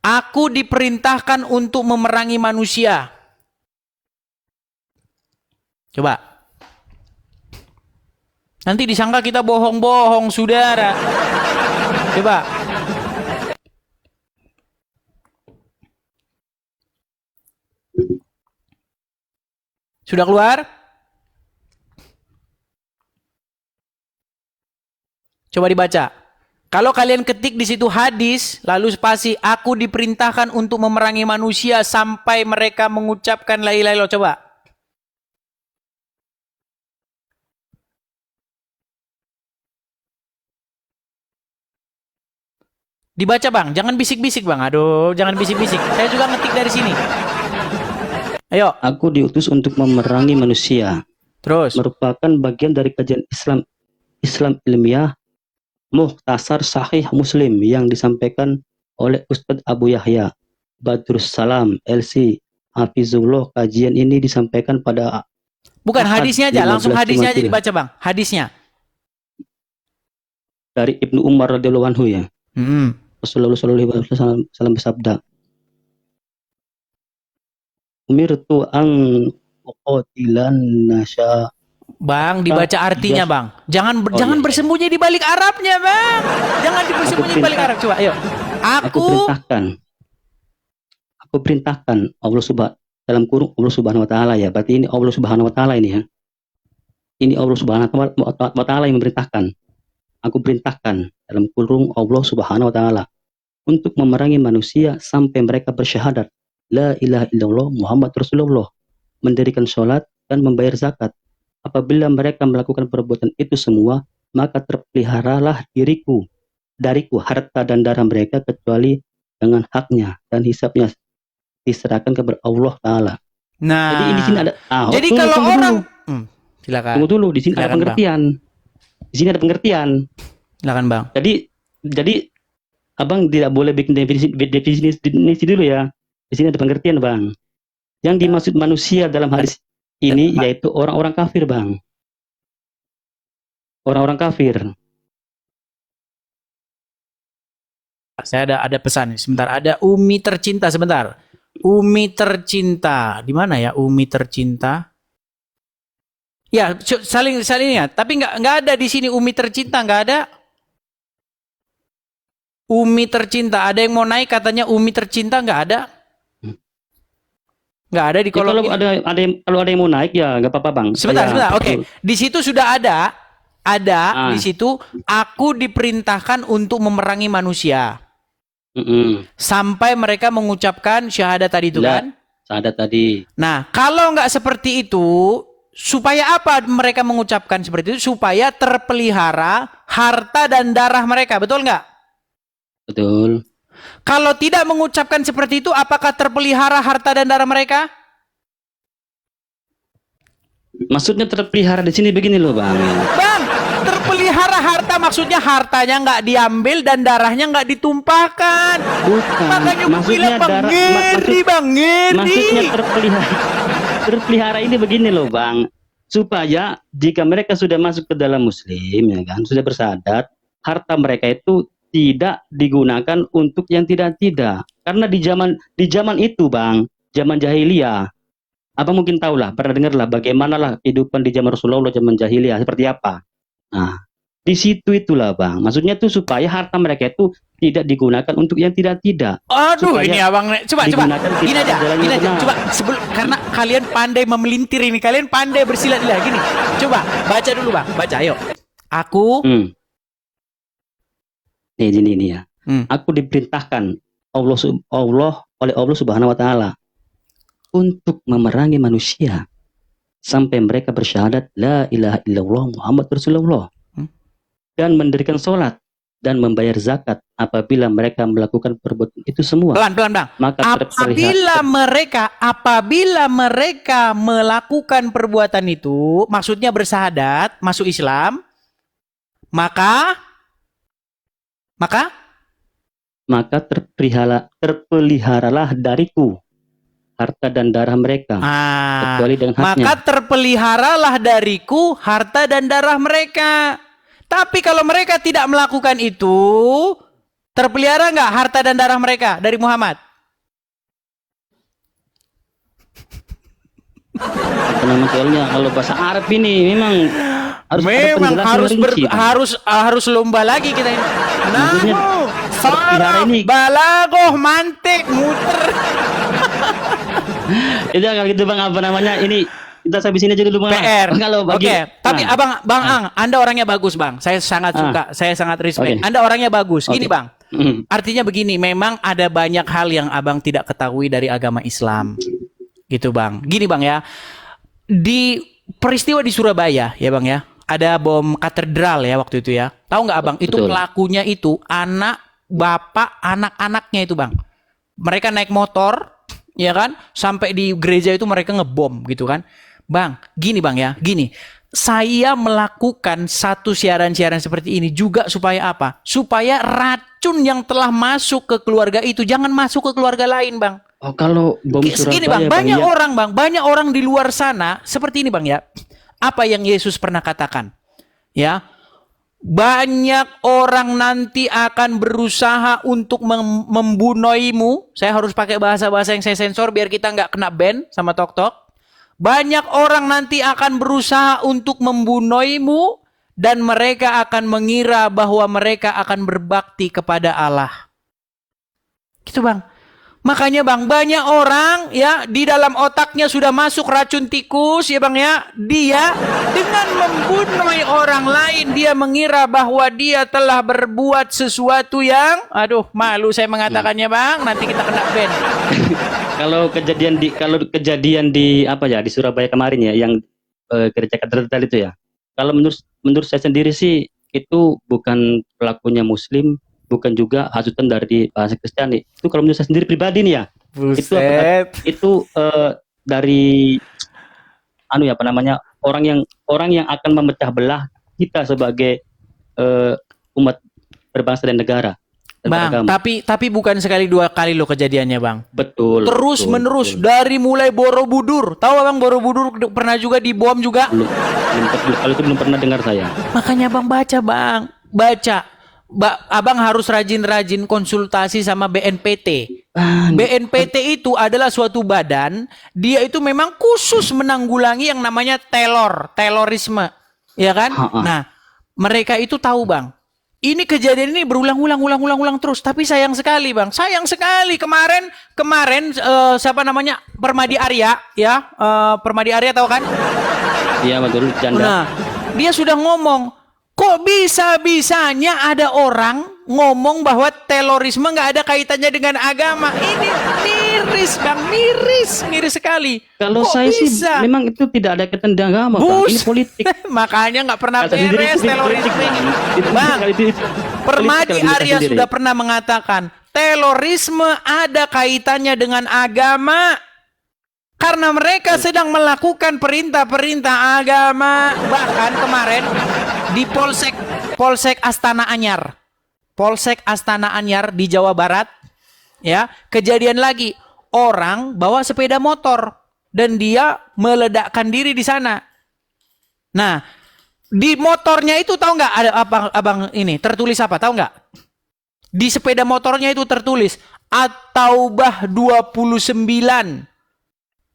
Speaker 2: Aku diperintahkan untuk memerangi manusia. Coba. Nanti disangka kita bohong-bohong, saudara. Coba. Sudah keluar? Coba dibaca. Kalau kalian ketik di situ hadis, lalu spasi, aku diperintahkan untuk memerangi manusia sampai mereka mengucapkan la ilaha illallah. Coba. Dibaca Bang, jangan bisik-bisik Bang. Aduh, jangan bisik-bisik. Saya juga ngetik dari sini. Ayo,
Speaker 1: Aku diutus untuk memerangi manusia.
Speaker 2: terus.
Speaker 1: Merupakan bagian dari kajian Islam ilmiah Mukhtasar Sahih Muslim yang disampaikan oleh Ustadz Abu Yahya Badrus Salam LC Hafizullah. Kajian ini disampaikan pada
Speaker 2: Bukan
Speaker 1: Ahad
Speaker 2: hadisnya aja, langsung
Speaker 1: 15
Speaker 2: hadisnya aja
Speaker 1: Jumat
Speaker 2: dibaca Bang. Hadisnya.
Speaker 1: dari Ibnu Umar radhiyallahu anhu ya. Rasulullah sallallahu alaihi wasallam bersabda, "Umirtu an uqatilan nasya."
Speaker 2: Bang, dibaca artinya Bang. Jangan jangan
Speaker 1: iya.
Speaker 2: bersembunyi di balik Arabnya Bang. Jangan bersembunyi di balik Arab. Coba, ayo.
Speaker 1: Aku
Speaker 2: Aku
Speaker 1: perintahkan aku perintahkan dalam kurung Allah Subhanahu wa taala ya. Berarti ini Allah Subhanahu wa taala ini ya. Ini Allah Subhanahu wa taala yang memerintahkan. Aku perintahkan dalam kurung Allah Subhanahu wa taala untuk memerangi manusia sampai mereka bersyahadat la ilaha illallah Muhammad Rasulullah, mendirikan sholat dan membayar zakat. Apabila mereka melakukan perbuatan itu semua, maka terpeliharalah dariku harta dan darah mereka kecuali dengan haknya, dan hisabnya diserahkan kepada Allah Ta'ala.
Speaker 2: Nah,
Speaker 1: Jadi di sini ada
Speaker 2: jadi
Speaker 1: tunggu,
Speaker 2: kalau
Speaker 1: tunggu
Speaker 2: orang
Speaker 1: dulu.
Speaker 2: silakan.
Speaker 1: Tunggu dulu, di sini ada
Speaker 2: Silakan,
Speaker 1: pengertian. Di sini ada pengertian.
Speaker 2: Silakan, Bang.
Speaker 1: Jadi Abang tidak boleh bikin definisi dulu ya. Di sini ada pengertian, Bang. Yang dimaksud manusia dalam hadis ini yaitu orang-orang kafir, Bang. Orang-orang kafir.
Speaker 2: Saya ada pesan sebentar. Ada Umi tercinta sebentar. Umi tercinta. Di mana ya Umi tercinta? Ya, saling ya. Tapi nggak ada di sini Umi tercinta, nggak ada. Umi tercinta. Ada yang mau naik katanya Umi tercinta, nggak ada. Nggak ada di
Speaker 1: Ya,
Speaker 2: kolom.
Speaker 1: kalau ada yang mau naik ya nggak apa-apa, Bang.
Speaker 2: Sebentar. Oke. Di situ sudah ada di situ aku diperintahkan untuk memerangi manusia. Sampai mereka mengucapkan syahadat tadi itu kan?
Speaker 1: Syahadat tadi.
Speaker 2: Nah, kalau nggak seperti itu, supaya apa mereka mengucapkan seperti itu? Supaya terpelihara harta dan darah mereka, betul nggak?
Speaker 1: Betul.
Speaker 2: Kalau tidak mengucapkan seperti itu, apakah terpelihara harta dan darah mereka?
Speaker 1: Maksudnya terpelihara di sini begini loh, Bang.
Speaker 2: Bang, terpelihara harta maksudnya hartanya nggak diambil dan darahnya nggak ditumpahkan.
Speaker 1: Bukan.
Speaker 2: Makanya
Speaker 1: Maksudnya
Speaker 2: Bang ngeri.
Speaker 1: Maksudnya terpelihara ini begini loh, Bang. Supaya jika mereka sudah masuk ke dalam Muslim, ya kan, sudah bersyahadat, harta mereka itu tidak digunakan untuk yang tidak-tidak. Karena di zaman itu, Bang, zaman jahiliyah, Abang mungkin tahu lah, pernah dengar lah bagaimana lah kehidupan di zaman Rasulullah zaman jahiliyah seperti apa. Nah, di situ itulah, Bang. Maksudnya tuh supaya harta mereka itu tidak digunakan untuk yang tidak-tidak.
Speaker 2: Aduh,
Speaker 1: Supaya
Speaker 2: ini Abang coba. Gini aja. Coba karena kalian pandai memelintir ini, kalian pandai bersilat-silat gini. Coba baca dulu, Bang. Baca, ayo. Aku
Speaker 1: ini ya. Aku diperintahkan oleh Allah Subhanahu wa taala untuk memerangi manusia sampai mereka bersyahadat la ilaha illallah Muhammad Rasulullah dan mendirikan sholat dan membayar zakat. Apabila mereka melakukan perbuatan itu semua,
Speaker 2: pelan, Bang.
Speaker 1: Maka
Speaker 2: apabila mereka melakukan perbuatan itu, maksudnya bersyahadat, masuk Islam, maka
Speaker 1: terpeliharalah dariku harta dan darah mereka, kecuali dengan haknya.
Speaker 2: Maka terpeliharalah dariku harta dan darah mereka. Tapi kalau mereka tidak melakukan itu, terpelihara nggak harta dan darah mereka dari Muhammad?
Speaker 1: Soalnya kalau bahasa Arab ini memang
Speaker 2: harus lomba lagi kita ini.
Speaker 1: Nah, ini
Speaker 2: balagoh mantik muter.
Speaker 1: Itu kalau gitu, Bang, apa namanya ini kita sampai sini aja dulu, Bang.
Speaker 2: PR.
Speaker 1: Kalau bagi,
Speaker 2: Tapi Bang Ang, Anda orangnya bagus, Bang. Saya sangat suka, saya sangat respect. Anda orangnya bagus. Gini, Bang. Artinya begini, memang ada banyak hal yang Abang tidak ketahui dari agama Islam. Gitu, Bang. Gini, Bang ya. Di peristiwa di Surabaya, ya, Bang ya. Ada bom katedral ya waktu itu ya. Tahu nggak, Abang? Itu pelakunya itu bapak anak-anaknya itu, Bang. Mereka naik motor, ya kan, sampai di gereja itu mereka ngebom gitu kan, Bang. Gini, Bang ya, gini. Saya melakukan satu siaran-siaran seperti ini juga supaya apa? Supaya racun yang telah masuk ke keluarga itu jangan masuk ke keluarga lain, Bang.
Speaker 1: Oh, kalau bom Surabaya,
Speaker 2: gini, Bang, banyak orang di luar sana seperti ini, Bang ya. Apa yang Yesus pernah katakan? Ya. Banyak orang nanti akan berusaha untuk membunuhmu. Saya harus pakai bahasa-bahasa yang saya sensor biar kita nggak kena ban sama TokTok. Banyak orang nanti akan berusaha untuk membunuhmu dan mereka akan mengira bahwa mereka akan berbakti kepada Allah. Gitu, Bang. Makanya Bang, banyak orang ya di dalam otaknya sudah masuk racun tikus ya Bang ya. Dia dengan membunuh orang lain dia mengira bahwa dia telah berbuat sesuatu yang malu saya mengatakannya Bang, nanti kita kena ban.
Speaker 1: Kalau kejadian di apa ya di Surabaya kemarin ya yang gereja katedral itu ya. Kalau menurut saya sendiri sih itu bukan pelakunya Muslim, bukan juga hasutan dari bahasa Kristiani. Itu kalau menurut saya sendiri pribadi nih ya.
Speaker 2: Buset.
Speaker 1: Itu dari orang yang akan memecah belah kita sebagai umat berbangsa dan negara. Dan
Speaker 2: Bang,
Speaker 1: beragama.
Speaker 2: tapi bukan sekali dua kali lo kejadiannya Bang.
Speaker 1: Betul.
Speaker 2: Terus menerus dari mulai Borobudur. Tahu Bang Borobudur pernah juga dibom juga?
Speaker 1: Kalau itu belum pernah dengar saya.
Speaker 2: Makanya Bang baca Bang. Baca. Abang harus rajin-rajin konsultasi sama BNPT. BNPT itu adalah suatu badan, dia itu memang khusus menanggulangi yang namanya terorisme, ya kan? Nah, mereka itu tahu Bang. Ini kejadian ini berulang-ulang terus, tapi sayang sekali Bang. Sayang sekali kemarin siapa namanya? Permadi Arya, ya. Permadi Arya tahu kan?
Speaker 1: Iya betul, janda.
Speaker 2: Nah, dia sudah ngomong, kok bisa-bisanya ada orang ngomong bahwa terorisme nggak ada kaitannya dengan agama. Ini miris Bang, miris sekali.
Speaker 1: Kalau
Speaker 2: kok
Speaker 1: saya
Speaker 2: bisa?
Speaker 1: sih memang itu tidak ada kaitan dengan agama, Bang. Ini politik.
Speaker 2: Makanya nggak pernah
Speaker 1: Kata sendiri,
Speaker 2: beres
Speaker 1: itu
Speaker 2: terorisme
Speaker 1: politik,
Speaker 2: ini.
Speaker 1: Bang.
Speaker 2: Bang, Permadi Arya
Speaker 1: sendiri.
Speaker 2: sudah pernah mengatakan terorisme ada kaitannya dengan agama. Karena mereka sedang melakukan perintah-perintah agama. Bahkan kemarin di Polsek Astana Anyar. Polsek Astana Anyar di Jawa Barat. Ya, kejadian lagi. Orang bawa sepeda motor. Dan dia meledakkan diri di sana. Nah, di motornya itu tahu nggak ada abang ini tertulis apa? Tahu nggak? Di sepeda motornya itu tertulis At-Taubah 29.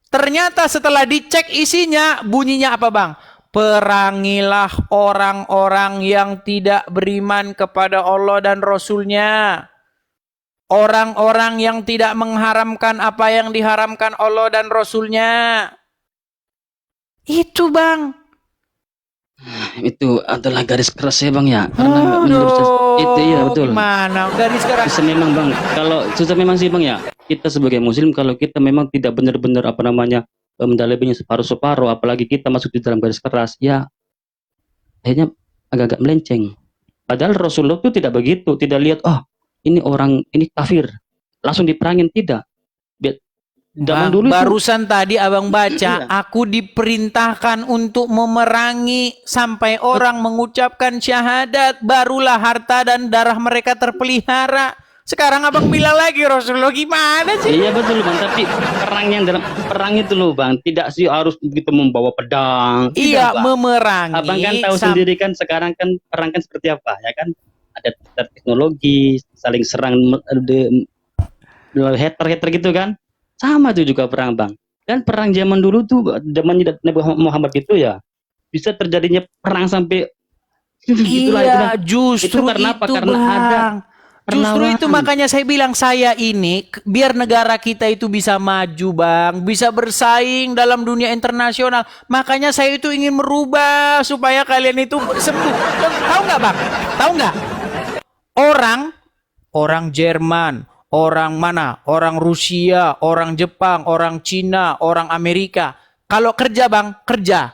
Speaker 2: Ternyata setelah dicek isinya, bunyinya apa Bang? Perangilah orang-orang yang tidak beriman kepada Allah dan Rasul-Nya. Orang-orang yang tidak mengharamkan apa yang diharamkan Allah dan Rasul-Nya. Itu Bang.
Speaker 1: Itu adalah garis keras ya Bang ya. Karena menurut saya, itu iya betul.
Speaker 2: Gimana garis keras?
Speaker 1: Susah memang Bang. Kalau susah memang sih Bang ya. Kita sebagai Muslim kalau kita memang tidak benar-benar mendalaminya separuh-separuh, apalagi kita masuk di dalam garis keras, ya akhirnya agak-agak melenceng. Padahal Rasulullah itu tidak begitu, tidak lihat ini orang ini kafir langsung diperangin, tidak. Zaman dulu
Speaker 2: barusan tadi abang baca,
Speaker 1: iya.
Speaker 2: Aku diperintahkan untuk memerangi sampai orang mengucapkan syahadat, barulah harta dan darah mereka terpelihara. Sekarang abang bilang lagi Rasulullah gimana sih?
Speaker 1: Iya betul Bang, tapi perang itu loh Bang, tidak sih harus begitu membawa pedang.
Speaker 2: Iya,
Speaker 1: Bang.
Speaker 2: memerangi.
Speaker 1: Abang kan tahu sendiri kan sekarang kan perang kan seperti apa ya kan? Ada teknologi, saling serang, hater gitu kan? Sama tuh juga perang Bang. Dan perang zaman dulu tuh, zaman Nabi Muhammad itu ya, bisa terjadinya perang sampai
Speaker 2: iya, justru
Speaker 1: itu karena apa? Karena
Speaker 2: Bang.
Speaker 1: ada
Speaker 2: Justru itu makanya saya bilang saya ini biar negara kita itu bisa maju Bang, bisa bersaing dalam dunia internasional. Makanya saya itu ingin merubah supaya kalian itu sembuh. Tahu nggak Bang? Tahu nggak? Orang Jerman, orang mana? Orang Rusia, orang Jepang, orang Cina, orang Amerika. Kalau kerja Bang, kerja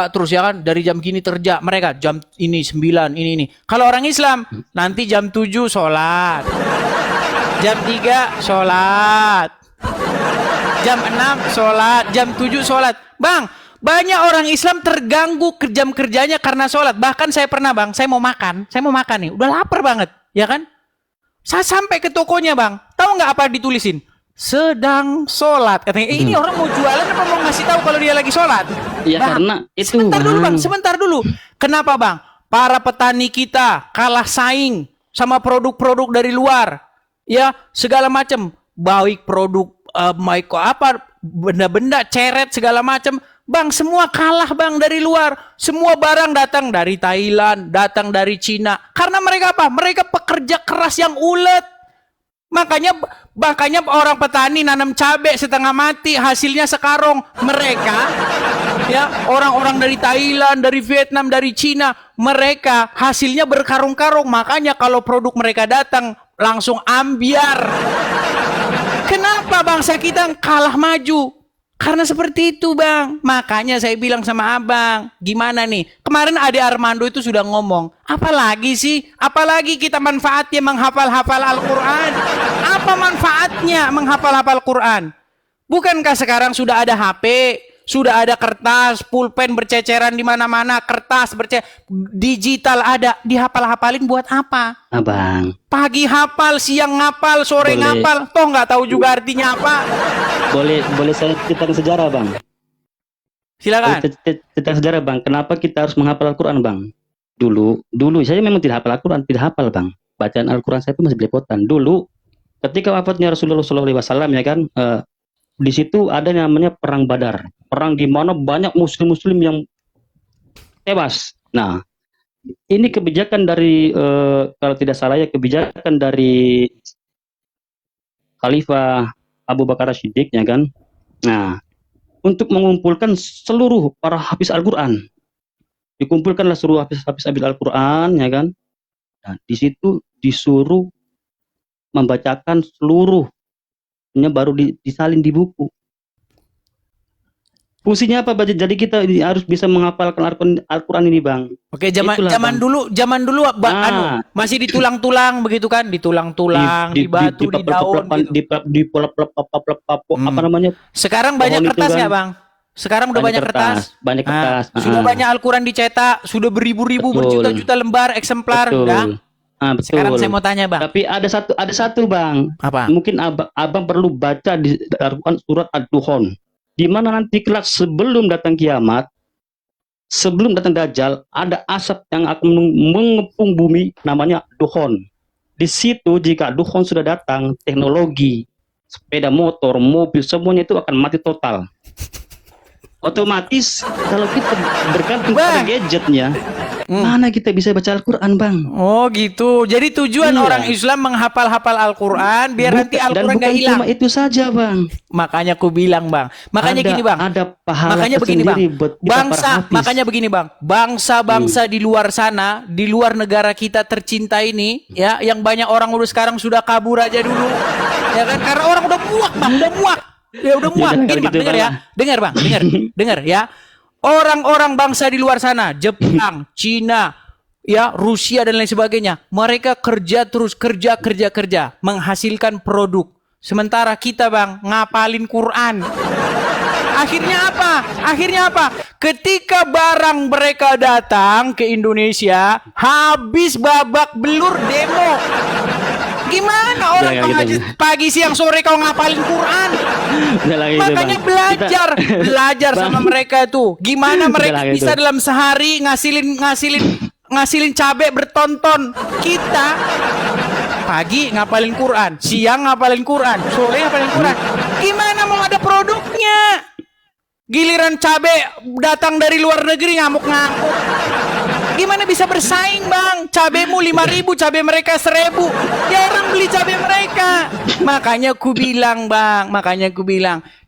Speaker 2: terus ya kan, dari jam gini kerja, mereka jam ini 9 ini. Kalau orang Islam nanti jam 7 sholat, jam 3 sholat, jam 6 sholat, jam 7 sholat. Bang, banyak orang Islam terganggu jam kerjanya karena sholat. Bahkan saya pernah Bang, saya mau makan nih, udah lapar banget ya kan, saya sampai ke tokonya Bang, tahu nggak apa ditulisin? Sedang sholat. Katanya, ini orang mau jualan apa mau ngasih tahu kalau dia lagi sholat?
Speaker 1: Ya
Speaker 2: Bang,
Speaker 1: karena itu
Speaker 2: sebentar dulu. Kenapa Bang? Para petani kita kalah saing sama produk-produk dari luar. Ya, segala macam. Baik produk, benda-benda, ceret, segala macam. Bang, semua kalah Bang dari luar. Semua barang datang dari Thailand, datang dari Cina. Karena mereka apa? Mereka pekerja keras yang ulet. Makanya orang petani nanam cabai setengah mati, hasilnya sekarong. Mereka, ya orang-orang dari Thailand, dari Vietnam, dari Cina, mereka hasilnya berkarung-karung. Makanya kalau produk mereka datang langsung ambiar. Kenapa bangsa kita kalah maju? Karena seperti itu bang. Makanya saya bilang sama abang, gimana nih? Kemarin Ade Armando itu sudah ngomong, apalagi sih? Apalagi kita manfaatnya menghafal-hafal Al-Quran? Apa manfaatnya menghafal-hafal Quran? Bukankah sekarang sudah ada HP, sudah ada kertas, pulpen berceceran di mana-mana, kertas digital ada, dihafal-hafalin buat apa?
Speaker 1: Abang,
Speaker 2: Pagi hafal, siang ngapal, sore
Speaker 1: Boleh.
Speaker 2: ngapal, toh nggak tahu juga artinya apa.
Speaker 1: boleh saya ceritakan sejarah bang?
Speaker 2: Silakan.
Speaker 1: Cerita sejarah bang, kenapa kita harus menghafal Al-Quran bang? Dulu saya memang tidak hafal Al-Quran, tidak hafal bang. Bacaan Al-Quran saya pun masih belepotan. Dulu, ketika wafatnya Rasulullah SAW ya kan, di situ ada namanya perang Badar, perang di mana banyak muslim-muslim yang tewas. Nah, ini kebijakan dari kalau tidak salah ya kebijakan dari Khalifah Abu Bakar Siddiq ya kan. Nah, untuk mengumpulkan seluruh para hafiz Al-Quran, dikumpulkanlah seluruh hafiz Al-Quran ya kan. Nah, di situ disuruh membacakan seluruhnya baru disalin di buku. Fungsinya apa? Jadi kita ini harus bisa menghafalkan Al-Quran ini bang.
Speaker 2: Oke,
Speaker 1: Itulah,
Speaker 2: zaman dulu
Speaker 1: Ah.
Speaker 2: masih ditulang-tulang begitu kan, ditulang-tulang, di batu, di daun gitu.
Speaker 1: Apa namanya?
Speaker 2: Sekarang banyak
Speaker 1: pohon itu
Speaker 2: kertas
Speaker 1: kan.
Speaker 2: nggak bang? Sekarang udah banyak kertas.
Speaker 1: Banyak
Speaker 2: Ah,
Speaker 1: kertas.
Speaker 2: sudah banyak Al-Quran dicetak, sudah beribu-ribu,
Speaker 1: Betul.
Speaker 2: berjuta-juta lembar eksemplar.
Speaker 1: Betul.
Speaker 2: Dah.
Speaker 1: Betul.
Speaker 2: Sekarang saya mau tanya bang,
Speaker 1: Tapi ada satu bang.
Speaker 2: apa?
Speaker 1: Mungkin abang perlu baca di Al-Quran surat Ad-Dukhon. Di mana nanti kelak sebelum datang kiamat, sebelum datang Dajjal, ada asap yang akan mengepung bumi, namanya Dukhon. Di situ jika Dukhon sudah datang, teknologi, sepeda motor, mobil, semuanya itu akan mati total. Otomatis kalau kita bergantung pada gadgetnya, mana kita bisa baca Al-Quran bang?
Speaker 2: Oh gitu. Jadi tujuan
Speaker 1: Iya.
Speaker 2: orang Islam menghafal-hafal Al-Quran biar nanti
Speaker 1: Dan
Speaker 2: Al-Quran
Speaker 1: bukan
Speaker 2: nggak hilang.
Speaker 1: cuma itu saja bang.
Speaker 2: Makanya aku bilang bang. Makanya
Speaker 1: Ada-
Speaker 2: gini bang.
Speaker 1: ada pahala
Speaker 2: Makanya begini bang.
Speaker 1: tersendiri buat kita para
Speaker 2: Bangsa.
Speaker 1: hafiz.
Speaker 2: Makanya begini bang. Bangsa-bangsa di luar sana, di luar negara kita tercinta ini, ya, yang banyak orang udah sekarang sudah kabur aja dulu, ya kan? Karena orang udah muak bang, udah muak. Ya udah muak.
Speaker 1: Jangan
Speaker 2: Gini bang,
Speaker 1: gitu,
Speaker 2: dengar
Speaker 1: Bang.
Speaker 2: ya, dengar bang, dengar ya. Orang-orang bangsa di luar sana, Jepang, Cina, ya Rusia dan lain sebagainya, mereka kerja terus, kerja, menghasilkan produk. Sementara kita bang ngapalin Quran. Akhirnya apa? Ketika barang mereka datang ke Indonesia, habis babak belur demo. Gimana orang
Speaker 1: Jangan gitu,
Speaker 2: pengaji pagi siang sore kau ngapalin Quran?
Speaker 1: Udah lagi itu,
Speaker 2: Makanya
Speaker 1: Bang.
Speaker 2: belajar
Speaker 1: Bang.
Speaker 2: sama mereka itu. Gimana mereka
Speaker 1: lagi
Speaker 2: bisa
Speaker 1: itu.
Speaker 2: dalam sehari ngasilin cabai bertonton. Kita pagi ngapalin Quran, siang ngapalin Quran, sore ngapalin Quran. Gimana mau ada produknya? Giliran cabai datang dari luar negeri ngamuk-ngamuk. Gimana bisa bersaing bang? Cabemu 5.000, cabai mereka 1.000. Jarang beli cabai mereka. Makanya ku bilang bang,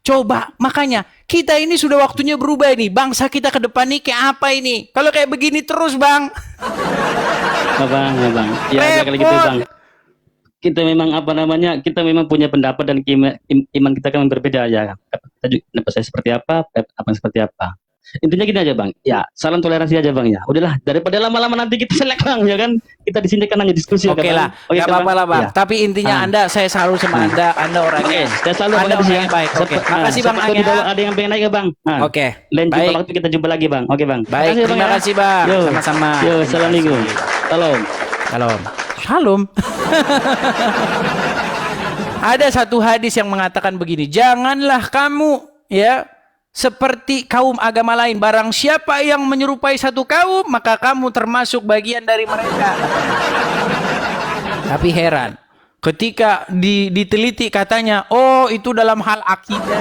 Speaker 2: coba, makanya kita ini sudah waktunya berubah ini. Bangsa kita ke depan nih kayak apa ini? Kalau kayak begini terus bang.
Speaker 1: Abang. Ya kalau gitu
Speaker 2: Repot.
Speaker 1: bang. Kita memang kita memang punya pendapat dan iman kita kan berbeda ya. Pendapat saya seperti apa seperti apa. Intinya gini aja bang, ya salam toleransi aja bang ya. Udahlah daripada lama-lama nanti kita selek bang ya kan. Kita di sini kan hanya diskusi.
Speaker 2: Oke lah,
Speaker 1: Oke,
Speaker 2: gak
Speaker 1: kan,
Speaker 2: apa-apa lah bang.
Speaker 1: Ya.
Speaker 2: Tapi intinya saya selalu sama Anda orangnya.
Speaker 1: Oke, saya selalu
Speaker 2: Anda
Speaker 1: di sini
Speaker 2: orang yang baik. Oke, makasih bang
Speaker 1: Di
Speaker 2: Angga.
Speaker 1: bawah ada yang pengen naik ya bang.
Speaker 2: Oke,
Speaker 1: Lain jumpa
Speaker 2: baik.
Speaker 1: waktu kita jumpa lagi bang. Oke bang.
Speaker 2: Baik, terima kasih bang.
Speaker 1: Yo.
Speaker 2: Sama-sama.
Speaker 1: Yo, assalamualaikum. Salam.
Speaker 2: Shalom. Ada satu hadis yang mengatakan begini, janganlah kamu ya seperti kaum agama lain. Barang siapa yang menyerupai satu kaum, maka kamu termasuk bagian dari mereka. Tapi heran, ketika diteliti katanya, oh itu dalam hal akidah.